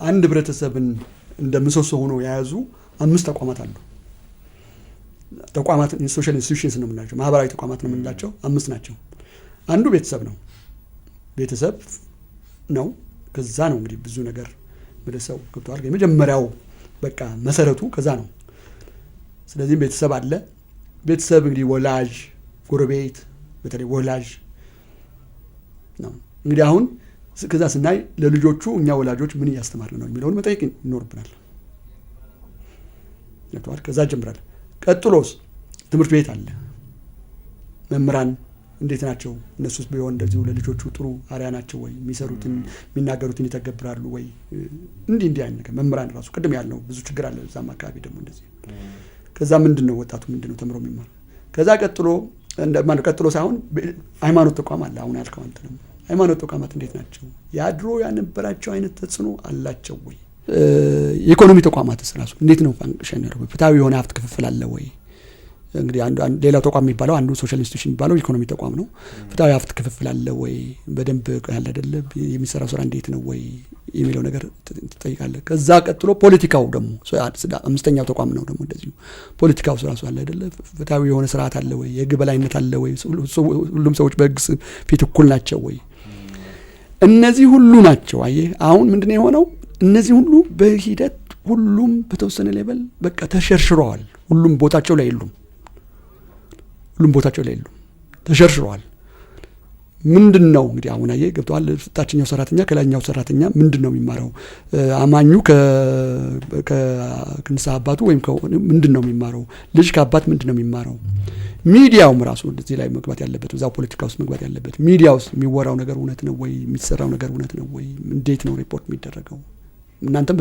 አንድ ህብረተሰብን እንደምሰሶ ሆኖ የያዙ 5 ተቋማት አሉ። ተቋማት ሶሻል ኢንስቲትዩሽንስ ነው የምንላቸው፣ ማህበራዊ ተቋማት ነው የምንላቸው 5 ናቸው። አንዱ ቤተሰብ ነው። ቤተሰብ ነው። ከዛ ነው እንግዲህ ብዙ ነገር ወደሰው ገብቷል። የመጀመሪያው በቃ መሰረቱ ከዛ ነው። ስለዚህ ቤተሰብ አለ። ቤተሰብ እንግዲህ ወላጅ፣ ጎረቤት፣ በተለይ ወላጅ ነው። እንግዲህ አሁን ከዛ ስናይ ለልጆቹ እኛ ወላጆች ምን እያስተማርን ነው የሚለውን መጠየቅ ይኖርብናል። ገብቷል። ከዛ ጀምራል። ቀጥሎስ ትምህርት ቤት አለ። መምህራን እንዴት ናቸው? እነሱስ ቢሆን እንደዚሁ ለልጆቹ ጥሩ አሪያ ናቸው ወይ? የሚሰሩትን የሚናገሩትን ይተገብራሉ ወይ? እንዲህ አይነት ነገር መምህራን ራሱ ቅድም ያልነው ብዙ ችግር አለ እዛም አካባቢ ደግሞ እንደዚህ። ከዛ ምንድነው ወጣቱ ምንድነው ተምሮ የሚማር? ከዛ ቀጥሎ ሳይሆን ሃይማኖት ተቋም አለ። አሁን ያልከው አንተ ነው። ሃይማኖት ተቋማት እንዴት ናቸው? ያድሮ ያነበራቸው አይነት ተጽዕኖ አላቸው ወይ? የኢኮኖሚ ተቋማትስ ራሱ እንዴት ነው ፋንክሽን ያደርጋሉ? ፍትሃዊ የሆነ ሀብት ክፍፍል አለ ወይ? እንግዲህ ሌላው ተቋም የሚባለው አንዱ ሶሻል ኢንስቲትዩሽን የሚባለው ኢኮኖሚ ተቋም ነው። ፍትሃዊ ሀብት ክፍፍል አለ ወይ? በደንብ ያለ አይደለ? የሚሰራው ስራ እንዴት ነው ወይ የሚለው ነገር ትጠይቃለህ። ከዛ ቀጥሎ ፖለቲካው ደግሞ 5ኛው ተቋም ነው ደግሞ እንደዚሁ ፖለቲካው ራሱ አለ አይደለ? ፍትሃዊ የሆነ ስርዓት አለ ወይ? የህግ በላይነት አለ ወይ? ሁሉም ሰዎች በህግ ፊት እኩል ናቸው ወይ? እነዚህ ሁሉ ናቸው። አየህ አሁን ምንድነው የሆነው? እነዚህ ሁሉ በሂደት ሁሉም በተወሰነ ሌቨል በቃ ተሸርሽረዋል። ሁሉም ቦታቸው ላይ የሉም። ተሸርሽረዋል። ምንድነው እንግዲህ አሁን አየህ ገብቷል። ታችኛው ሰራተኛ ከላይኛው ሰራተኛ ምንድነው የሚማረው? አማኙ ከንስሐ አባቱ ወይም ምንድነው የሚማረው? ልጅ ከአባት ምንድነው የሚማረው? ሚዲያውም ራሱ እዚህ ላይ መግባት ያለበት እዛው ፖለቲካ ውስጥ መግባት ያለበት ሚዲያውስ የሚወራው ነገር እውነት ነው ወይ? የሚሰራው ነገር እውነት ነው ወይ? እንዴት ነው ሪፖርት የሚደረገው? እናንተም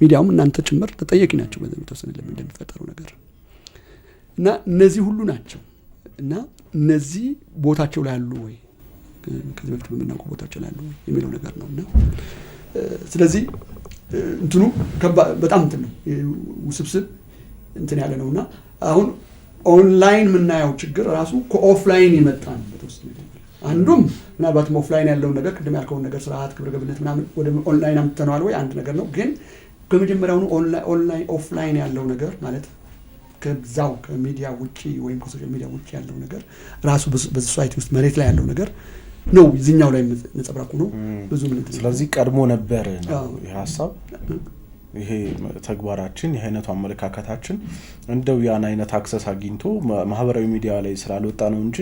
ሚዲያውም እናንተ ጭምር ተጠያቂ ናቸው በተወሰነ ለምን እንደሚፈጠረው ነገር እና እነዚህ ሁሉ ናቸው እና እነዚህ ቦታቸው ላይ አሉ ወይ? ከዚህ በፊት በምናውቀው ቦታቸው ላይ አሉ ወይ የሚለው ነገር ነውና ስለዚህ እንትኑ በጣም እንትን ነው ውስብስብ እንትን ያለ ነውና አሁን ኦንላይን የምናየው ችግር ራሱ ከኦፍላይን የመጣ ነው በተወሰነ አንዱም ምናልባት ኦፍላይን ያለው ነገር ቅድም ያልከውን ነገር ስርዓት ክብረ ገብነት ምናምን ወደ ኦንላይን አምጥተናል ወይ አንድ ነገር ነው። ግን ከመጀመሪያው ኦንላይን ኦፍላይን ያለው ነገር ማለት ከዛው ከሚዲያ ውጪ ወይም ከሶሻል ሚዲያ ውጪ ያለው ነገር ራሱ በሶሳይቲ ውስጥ መሬት ላይ ያለው ነገር ነው እዚህኛው ላይ ነጸብራቁ ነው ብዙ ምን። ስለዚህ ቀድሞ ነበር ነው ይሄ ሐሳብ ይሄ ተግባራችን የአይነቱ አመለካከታችን እንደው ያን አይነት አክሰስ አግኝቶ ማህበራዊ ሚዲያ ላይ ስላልወጣ ነው እንጂ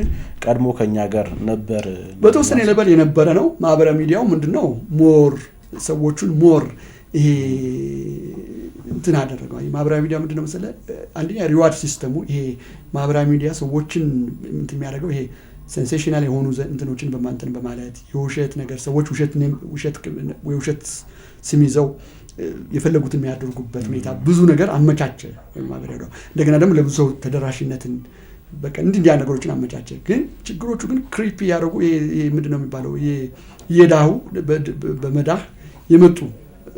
ቀድሞ ከኛ ጋር ነበር በተወሰነ ሌቨል የነበረ ነው። ማህበራዊ ሚዲያው ምንድነው ሞር ሰዎችን ሞር ይሄ እንትን አደረገው። ማህበራዊ ሚዲያ ምንድነው መሰለ አንደኛ ሪዋርድ ሲስተሙ ይሄ ማህበራዊ ሚዲያ ሰዎችን እንትን የሚያደርገው ይሄ ሴንሴሽናል የሆኑ እንትኖችን በማንተን በማለት የውሸት ነገር ሰዎች ውሸት ስም ይዘው የፈለጉትን የሚያደርጉበት ሁኔታ ብዙ ነገር አመቻቸ ማህበራዊ ሚዲያ። እንደገና ደግሞ ለብዙ ሰው ተደራሽነትን በቃ እንዲያ ነገሮችን አመቻቸ። ግን ችግሮቹ ግን ክሪፕ ያደረጉ ይሄ ምንድነው የሚባለው ይሄ የዳሁ በመዳህ የመጡ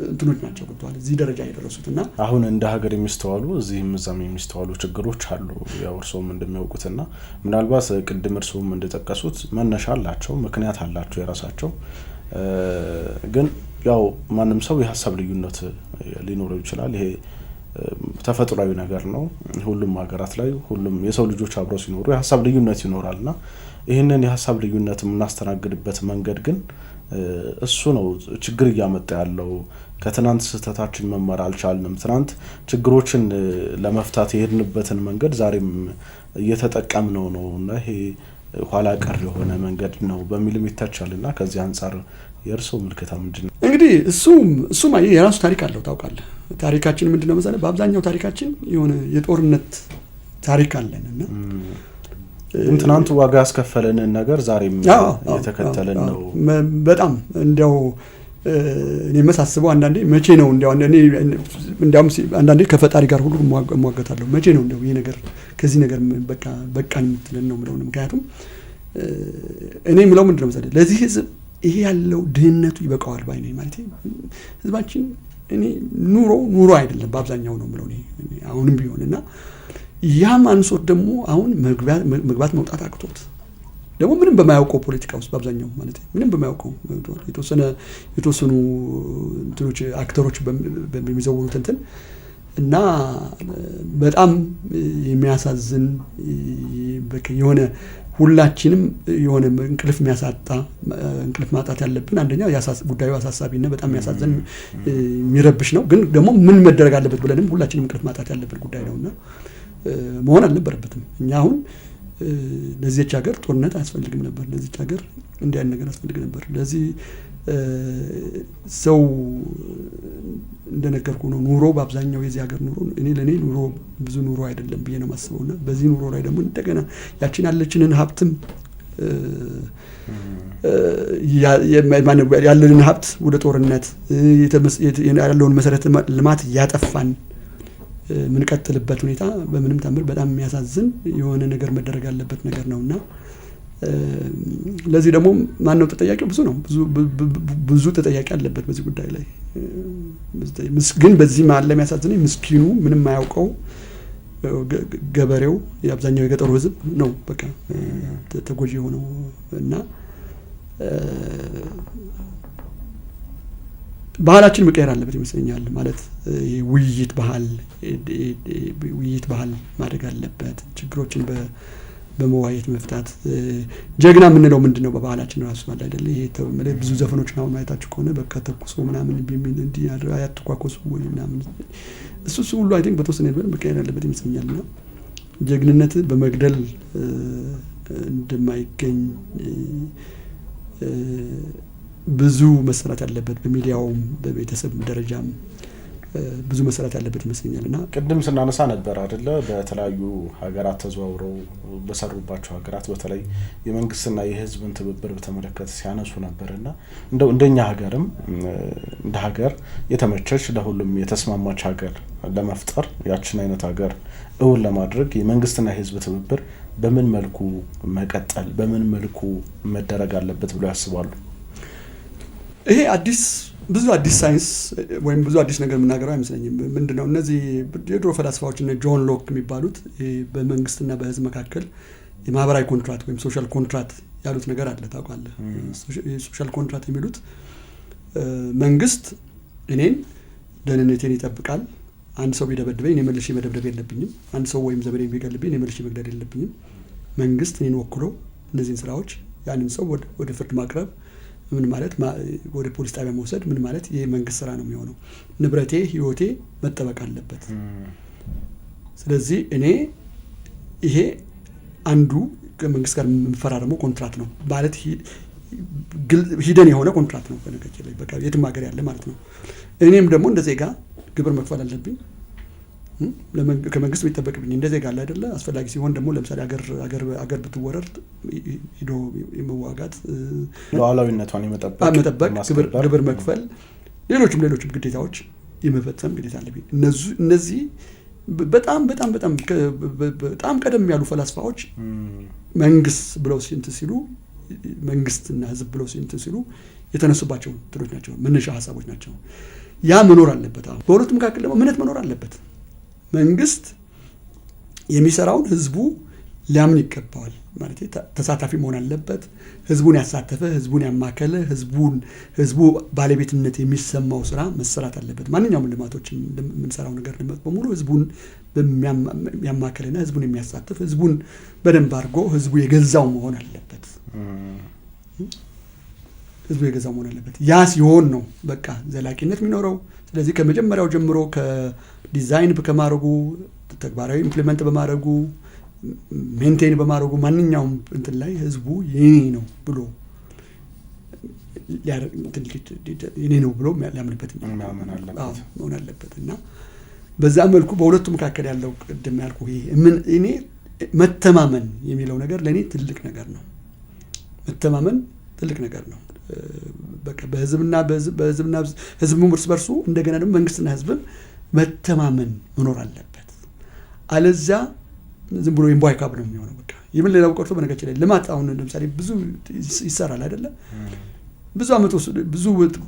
እንትኖች ናቸው ገብቷል እዚህ ደረጃ ያደረሱትና አሁን እንደ ሀገር የሚስተዋሉ እዚህም እዛም የሚስተዋሉ ችግሮች አሉ። ያው እርሶም እንደሚያውቁትና ምናልባት ቅድም እርሶም እንደተጠቀሱት መነሻ አላቸው ምክንያት አላቸው የራሳቸው ግን ያው ማንም ሰው የሐሳብ ልዩነት ሊኖረው ይችላል። ይሄ ተፈጥሯዊ ነገር ነው። ሁሉም ሀገራት ላይ ሁሉም የሰው ልጆች አብረው ሲኖሩ የሐሳብ ልዩነት ይኖራልና ይሄንን የሐሳብ ልዩነት የምናስተናግድበት መንገድ ግን እሱ ነው ችግር እያመጣ ያለው። ከትናንት ስህተታችን መማር አልቻልንም። ትናንት ችግሮችን ለመፍታት የሄድንበትን መንገድ ዛሬም እየተጠቀምነው ነውና ይሄ ኋላ ቀር የሆነ መንገድ ነው በሚልም ይታቻልና ከዚህ አንፃር የእርሶ ምልከታ ምንድነው? እንግዲህ እሱም የራሱ ታሪክ አለው ታውቃለህ። ታሪካችን ምንድነው መሰለህ? በአብዛኛው ታሪካችን የሆነ የጦርነት ታሪክ አለን እና ትናንት ዋጋ ያስከፈለንን ነገር ዛሬም እየተከተለን ነው። በጣም እንዲያው እኔ መሳስበው አንዳንዴ መቼ ነው እንዲያውም አንዳንዴ ከፈጣሪ ጋር ሁሉ እሟገታለሁ። መቼ ነው እንዲያው ይሄ ነገር ከዚህ ነገር በቃን የምትለን ነው የምለው። ምክንያቱም እኔ የምለው ምንድነው መሰለህ? ለዚህ ህዝብ ይሄ ያለው ድህነቱ ይበቃዋል ባይ ነኝ። ማለት ህዝባችን እኔ ኑሮ አይደለም በአብዛኛው ነው የምለው እኔ አሁንም ቢሆን እና ያም አንሶት ደግሞ አሁን መግባት መውጣት አቅቶት ደግሞ ምንም በማያውቀው ፖለቲካ ውስጥ በአብዛኛው ማለት ምንም በማያውቀው የተወሰኑ እንትኖች አክተሮች በሚዘውሩት እንትን እና በጣም የሚያሳዝን የሆነ ሁላችንም የሆነ እንቅልፍ ማጣት ያለብን አንደኛ ጉዳዩ አሳሳቢና በጣም የሚያሳዝን የሚረብሽ ነው። ግን ደግሞ ምን መደረግ አለበት ብለንም ሁላችንም እንቅልፍ ማጣት ያለበት ጉዳይ ነውና መሆን አልነበረበትም። እኛ አሁን ለዚህች ሀገር ጦርነት አያስፈልግም ነበር። ለዚህች ሀገር እንዲህ አይነት ነገር አያስፈልግ ነበር። ለዚህ ሰው እንደነገርኩ ነው ኑሮ በአብዛኛው የዚህ ሀገር ኑሮ ለኔ ኑሮ ብዙ ኑሮ አይደለም ብዬ ነው የማስበውና በዚህ ኑሮ ላይ ደግሞ እንደገና ያችን ያለችንን ሀብትም ያለንን ሀብት ወደ ጦርነት ያለውን መሰረተ ልማት ያጠፋን ምንቀጥልበት ሁኔታ በምንም ተአምር በጣም የሚያሳዝን የሆነ ነገር መደረግ ያለበት ነገር ነውና ለዚህ ደግሞ ማን ነው ተጠያቂው? ብዙ ነው። ብዙ ተጠያቂ አለበት በዚህ ጉዳይ ላይ። ግን በዚህ ማለት የሚያሳዝነኝ ምስኪኑ ምንም የማያውቀው ገበሬው የአብዛኛው የገጠሩ ህዝብ ነው በቃ ተጎጂ የሆነው እና ባህላችን መቀየር አለበት ይመስለኛል። ማለት ውይይት ባህል ማድረግ አለበት። ችግሮችን በመዋየት መፍታት። ጀግና የምንለው ምንድነው በባህላችን ራሱ አለ አይደል? ይሄ ብዙ ዘፈኖች ነው ማየታችሁ ከሆነ በቃ ተኩሶ ምናምን ቢሚል እንዲህ ያተኳኮሱ ወይ ምናምን እሱ ሁሉ አይ ቲንክ በተወሰነ ነገር መቀየር አለበት ይመስለኛልና ጀግንነት በመግደል እንደማይገኝ ብዙ መሰራት ያለበት በሚዲያውም በቤተሰብ ደረጃም ብዙ መሰራት ያለበት ይመስለኛልና ቅድም ስናነሳ ነበር አይደለ? በተለያዩ ሀገራት ተዘዋውረው በሰሩባቸው ሀገራት በተለይ የመንግስትና የህዝብን ትብብር በተመለከተ ሲያነሱ ነበርና እንደኛ ሀገርም እንደ ሀገር የተመቸች ለሁሉም የተስማማች ሀገር ለመፍጠር ያችን አይነት ሀገር እውን ለማድረግ የመንግስትና የህዝብ ትብብር በምን መልኩ መቀጠል በምን መልኩ መደረግ አለበት ብለው ያስባሉ? ይሄ ብዙ አዲስ ሳይንስ ወይም ብዙ አዲስ ነገር የምናገረው አይመስለኝም። ምንድነው እነዚህ የድሮ ፈላስፋዎች እነ ጆን ሎክ የሚባሉት በመንግስትና በህዝብ መካከል የማህበራዊ ኮንትራት ወይም ሶሻል ኮንትራት ያሉት ነገር አለ ታውቃለህ? ሶሻል ኮንትራት የሚሉት መንግስት እኔን ደህንነቴን ይጠብቃል። አንድ ሰው ቢደበድበኝ እኔ መልሼ መደብደብ የለብኝም። አንድ ሰው ወይም ዘመዴን ቢገልብኝ እኔ መልሼ መግደል የለብኝም። መንግስት እኔን ወክሎ እነዚህን ስራዎች ያንን ሰው ወደ ፍርድ ማቅረብ ምን ማለት ወደ ፖሊስ ጣቢያ መውሰድ ምን ማለት የመንግስት ስራ ነው የሚሆነው። ንብረቴ ህይወቴ መጠበቅ አለበት። ስለዚህ እኔ ይሄ አንዱ ከመንግስት ጋር የምፈራረመው ኮንትራት ነው ማለት ሂደን የሆነ ኮንትራት ነው በነገራችን ላይ በቃ የትም ሀገር ያለ ማለት ነው። እኔም ደግሞ እንደ ዜጋ ግብር መክፈል አለብኝ። ከመንግስት የሚጠበቅብኝ እንደ ዜጋ አለ አይደለ? አስፈላጊ ሲሆን ደግሞ ለምሳሌ አገር ብትወረር ሄዶ የመዋጋት ሉዓላዊነቷን መጠበቅ ግብር መክፈል ሌሎችም ግዴታዎች የመፈጸም ግዴታ አለብኝ። እነዚህ በጣም ቀደም ያሉ ፈላስፋዎች መንግስት ብለው ሲሉ መንግስትና ህዝብ ብለው ሲሉ የተነሱባቸው ትሎች ናቸው፣ መነሻ ሀሳቦች ናቸው። ያ መኖር አለበት። በሁለቱ መካከል ደግሞ እምነት መኖር አለበት። መንግስት የሚሰራውን ህዝቡ ሊያምን ይገባዋል ማለት ተሳታፊ መሆን አለበት። ህዝቡን ያሳተፈ ህዝቡን ያማከለ ህዝቡ ባለቤትነት የሚሰማው ስራ መሰራት አለበት። ማንኛውም ልማቶች የምንሰራው ነገር በሙሉ ህዝቡን ያማከለና ህዝቡን የሚያሳትፍ ህዝቡን በደንብ አድርጎ ህዝቡ የገዛው መሆን አለበት። ህዝቡ የገዛው መሆን አለበት። ያ ሲሆን ነው በቃ ዘላቂነት የሚኖረው። ስለዚህ ከመጀመሪያው ጀምሮ ከዲዛይን ከማድረጉ ተግባራዊ ኢምፕሊመንት በማድረጉ ሜንቴን በማድረጉ ማንኛውም እንትን ላይ ህዝቡ የኔ ነው ብሎ እኔ ነው ብሎ ሊያምንበት መሆን አለበት። እና በዛ መልኩ በሁለቱ መካከል ያለው ቅድም ያልኩ እኔ መተማመን የሚለው ነገር ለእኔ ትልቅ ነገር ነው። መተማመን ትልቅ ነገር ነው። በቃ በህዝብና ህዝብም እርስ በርሱ እንደገና ደግሞ መንግስትና ህዝብም መተማመን መኖር አለበት። አለዚያ ዝም ብሎ ይንቧይ ካብ ነው የሚሆነው። በቃ ይምን ሌላው ቀርቶ በነገራችን ላይ ልማት አሁን ለምሳሌ ብዙ ይሰራል አይደለ? ብዙ አመት ብዙ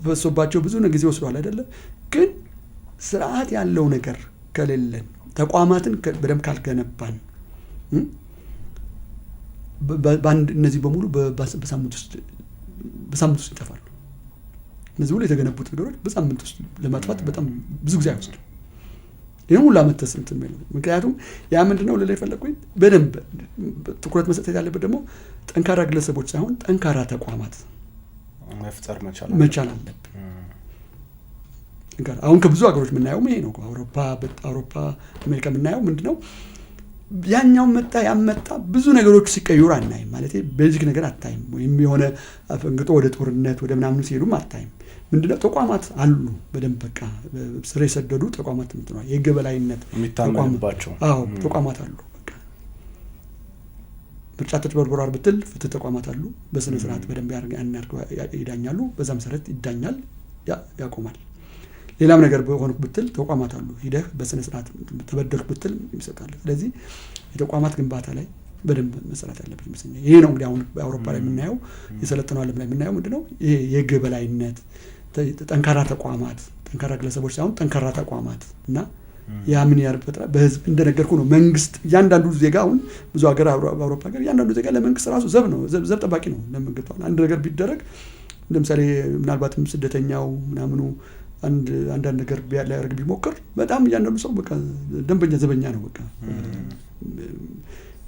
ፈሶባቸው ብዙ ጊዜ ወስዷል አይደለ? ግን ስርዓት ያለው ነገር ከሌለን ተቋማትን በደንብ ካልገነባን ባንድ እነዚህ በሙሉ በሳምንት ውስጥ ይጠፋሉ። እነዚህ ሁሉ የተገነቡት ነገሮች በሳምንት ውስጥ ለማጥፋት በጣም ብዙ ጊዜ አይወስድም። ይሄን ሁሉ አመተስ እንትን ማለት ምክንያቱም ያ ምንድነው ለላይ ፈለኩኝ በደንብ ትኩረት መስጠት ያለበት ደግሞ ጠንካራ ግለሰቦች ሳይሆን ጠንካራ ተቋማት መፍጠር መቻል አለበት። አሁን ከብዙ ሀገሮች የምናየው ይሄ ነው። አውሮፓ አሜሪካ የምናየው ምንድነው ያኛው መጣ ያመጣ ብዙ ነገሮች ሲቀየሩ አናይም። ማለት ቤዚክ ነገር አታይም። ወይም የሆነ አፈንግጦ ወደ ጦርነት ወደ ምናምን ሲሄዱም አታይም። ምንድነው ተቋማት አሉ በደንብ በቃ ስር የሰደዱ ተቋማት ነው። የህግ በላይነት የሚታመንባቸው ተቋማት አሉ። በቃ ምርጫ ተጭበርብሯል ብትል ፍትህ ተቋማት አሉ። በስነ ስርዓት በደንብ ይዳኛሉ። በዛ መሰረት ይዳኛል፣ ያቆማል። ሌላም ነገር በሆነ ብትል ተቋማት አሉ። ሂደህ በስነ ስርዓት ተበደልኩ ብትል ይሰጣል። ስለዚህ የተቋማት ግንባታ ላይ በደንብ መሰራት ያለበት ይመስለኛል። ይሄ ነው እንግዲህ አሁን በአውሮፓ ላይ የምናየው የሰለጠነው ዓለም ላይ የምናየው ምንድነው ይሄ የህግ በላይነት፣ ጠንካራ ተቋማት፣ ጠንካራ ግለሰቦች ሳይሆን ጠንካራ ተቋማት እና ያ ምን ያርፈጥራ በህዝብ እንደነገርኩ ነው። መንግስት እያንዳንዱ ዜጋ አሁን ብዙ ሀገር በአውሮፓ ሀገር እያንዳንዱ ዜጋ ለመንግስት ራሱ ዘብ ነው፣ ዘብ ጠባቂ ነው። ለመንግስት አንድ ነገር ቢደረግ ለምሳሌ ምናልባትም ስደተኛው ምናምኑ አንዳንድ ነገር ሊያደርግ ቢሞክር በጣም እያንዳንዱ ሰው በቃ ደንበኛ ዘበኛ ነው በቃ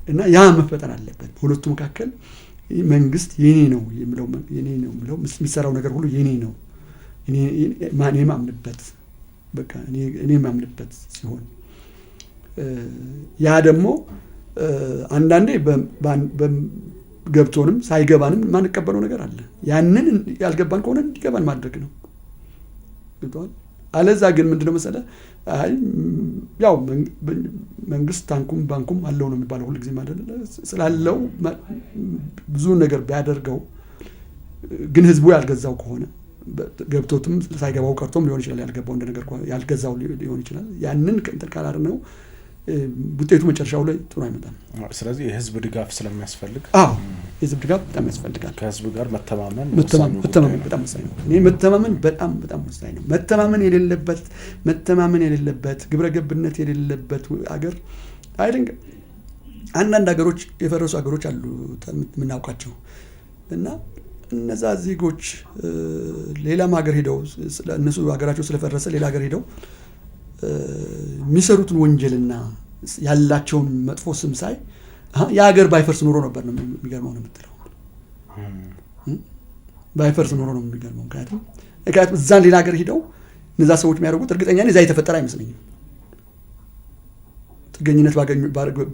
እና ያ መፈጠር አለበት። በሁለቱ መካከል መንግስት የኔ ነው የሚለው የሚሰራው ነገር ሁሉ የኔ ነው እኔ ማምንበት በቃ እኔ ማምንበት ሲሆን ያ ደግሞ አንዳንዴ ገብቶንም ሳይገባንም ማንቀበለው ነገር አለ። ያንን ያልገባን ከሆነ እንዲገባን ማድረግ ነው። አለዛ ግን ምንድነው መሰለህ ያው መንግስት ታንኩም ባንኩም አለው ነው የሚባለው ሁሉ ጊዜ ማለት ስላለው ብዙ ነገር ቢያደርገው ግን ህዝቡ ያልገዛው ከሆነ ገብቶትም ሳይገባው ቀርቶም ሊሆን ይችላል። ያልገባው እንደነገር ያልገዛው ሊሆን ይችላል። ያንን ከእንተካላር ነው ውጤቱ መጨረሻው ላይ ጥሩ አይመጣም። ስለዚህ የህዝብ ድጋፍ ስለሚያስፈልግ የህዝብ ድጋፍ በጣም ያስፈልጋል። ከህዝብ ጋር መተማመን በጣም ወሳኝ ነው። እኔ መተማመን በጣም ወሳኝ ነው። መተማመን የሌለበት ግብረገብነት የሌለበት አገር አይደንግ አንዳንድ ሀገሮች የፈረሱ ሀገሮች አሉ የምናውቃቸው እና እነዛ ዜጎች ሌላም ሀገር ሄደው እነሱ ሀገራቸው ስለፈረሰ ሌላ ሀገር ሄደው የሚሰሩትን ወንጀልና ያላቸውን መጥፎ ስም ሳይ የሀገር ባይፈርስ ኖሮ ነበር ነው የሚገርመው ነው የምትለው። ባይፈርስ ኖሮ ነው የሚገርመው። ምክንያቱም እዛን ሌላ ሀገር ሄደው እነዛ ሰዎች የሚያደርጉት እርግጠኛ ነኝ እዛ የተፈጠረ አይመስለኝም። ጥገኝነት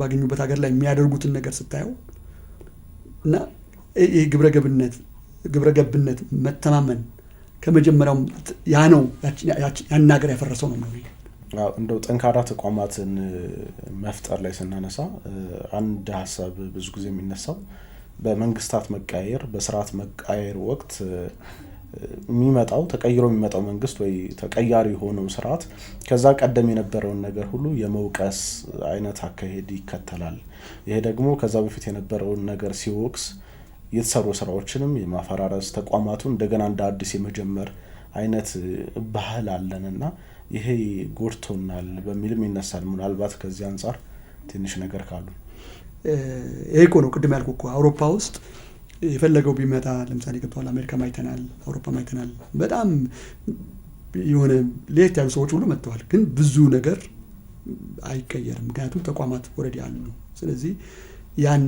ባገኙበት ሀገር ላይ የሚያደርጉትን ነገር ስታየው እና ይህ ግብረገብነት መተማመን ከመጀመሪያውም ያ ነው ያን ሀገር ያፈረሰው ነው። እንደው ጠንካራ ተቋማትን መፍጠር ላይ ስናነሳ አንድ ሀሳብ ብዙ ጊዜ የሚነሳው በመንግስታት መቃየር በስርዓት መቃየር ወቅት የሚመጣው ተቀይሮ የሚመጣው መንግስት ወይ ተቀያሪ ሆነው ስርዓት ከዛ ቀደም የነበረውን ነገር ሁሉ የመውቀስ አይነት አካሄድ ይከተላል። ይሄ ደግሞ ከዛ በፊት የነበረውን ነገር ሲወቅስ የተሰሩ ስራዎችንም የማፈራረስ ተቋማቱ እንደገና እንደ አዲስ የመጀመር አይነት ባህል አለንና ይሄ ጎድቶናል በሚልም ይነሳል። ምናልባት ከዚህ አንፃር ትንሽ ነገር ካሉ ይሄ እኮ ነው ቅድም ያልኩ እኮ አውሮፓ ውስጥ የፈለገው ቢመጣ ለምሳሌ ገብቷል። አሜሪካ ማይተናል፣ አውሮፓ ማይተናል። በጣም የሆነ ለየት ያሉ ሰዎች ሁሉ መጥተዋል። ግን ብዙ ነገር አይቀየርም። ምክንያቱም ተቋማት ኦልሬዲ አሉ። ስለዚህ ያን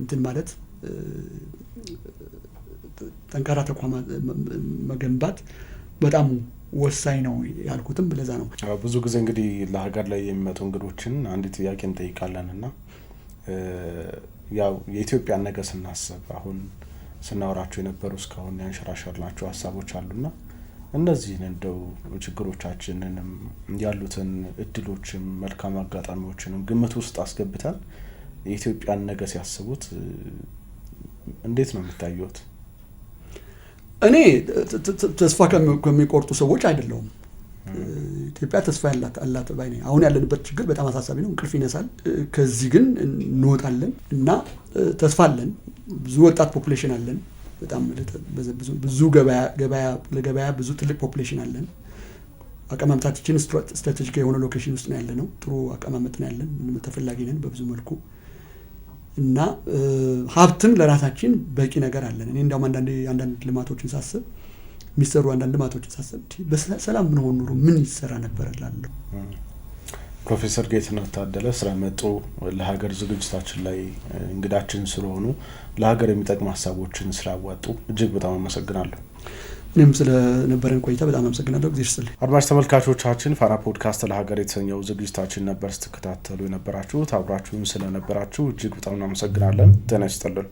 እንትን ማለት ጠንካራ ተቋማት መገንባት በጣም ወሳኝ ነው ያልኩትም ለዛ ነው። ብዙ ጊዜ እንግዲህ ለሀገር ላይ የሚመጡ እንግዶችን አንድ ጥያቄ እንጠይቃለንና ያው የኢትዮጵያ ነገር ስናስብ አሁን ስናወራቸው የነበሩ እስካሁን ያንሸራሸርናቸው ሀሳቦች አሉና እነዚህን እንደው ችግሮቻችንንም ያሉትን እድሎችም መልካም አጋጣሚዎችንም ግምት ውስጥ አስገብተን የኢትዮጵያን ነገ ሲያስቡት እንዴት ነው የሚታዩት? እኔ ተስፋ ከሚቆርጡ ሰዎች አይደለሁም። ኢትዮጵያ ተስፋ አላት ባይ ነኝ። አሁን ያለንበት ችግር በጣም አሳሳቢ ነው፣ እንቅልፍ ይነሳል። ከዚህ ግን እንወጣለን እና ተስፋ አለን። ብዙ ወጣት ፖፑሌሽን አለን። በጣም ብዙ ለገበያ ብዙ ትልቅ ፖፑሌሽን አለን። አቀማመጣችን ስትራቴጂክ የሆነ ሎኬሽን ውስጥ ነው ያለነው። ጥሩ አቀማመጥ ነው ያለን። ምንም ተፈላጊ ነን በብዙ መልኩ እና ሀብትም ለራሳችን በቂ ነገር አለን። እኔ እንደውም አንዳንድ ልማቶችን ሳስብ የሚሰሩ አንዳንድ ልማቶችን ሳስብ በሰላም ምን ሆኖ ኑሮ ምን ይሰራ ነበር እላለሁ። ፕሮፌሰር ጌትነት ታደለ ስለመጡ ለሀገር ዝግጅታችን ላይ እንግዳችን ስለሆኑ ለሀገር የሚጠቅሙ ሀሳቦችን ስላዋጡ እጅግ በጣም አመሰግናለሁ። እኔም ስለነበረን ቆይታ በጣም አመሰግናለሁ። እግዚአብሔር ይስጥልኝ። አድማጭ ተመልካቾቻችን ፋና ፖድካስት ለሀገር የተሰኘው ዝግጅታችን ነበር ስትከታተሉ የነበራችሁት። አብራችሁን ስለነበራችሁ እጅግ በጣም እናመሰግናለን። ጤና ይስጥልን።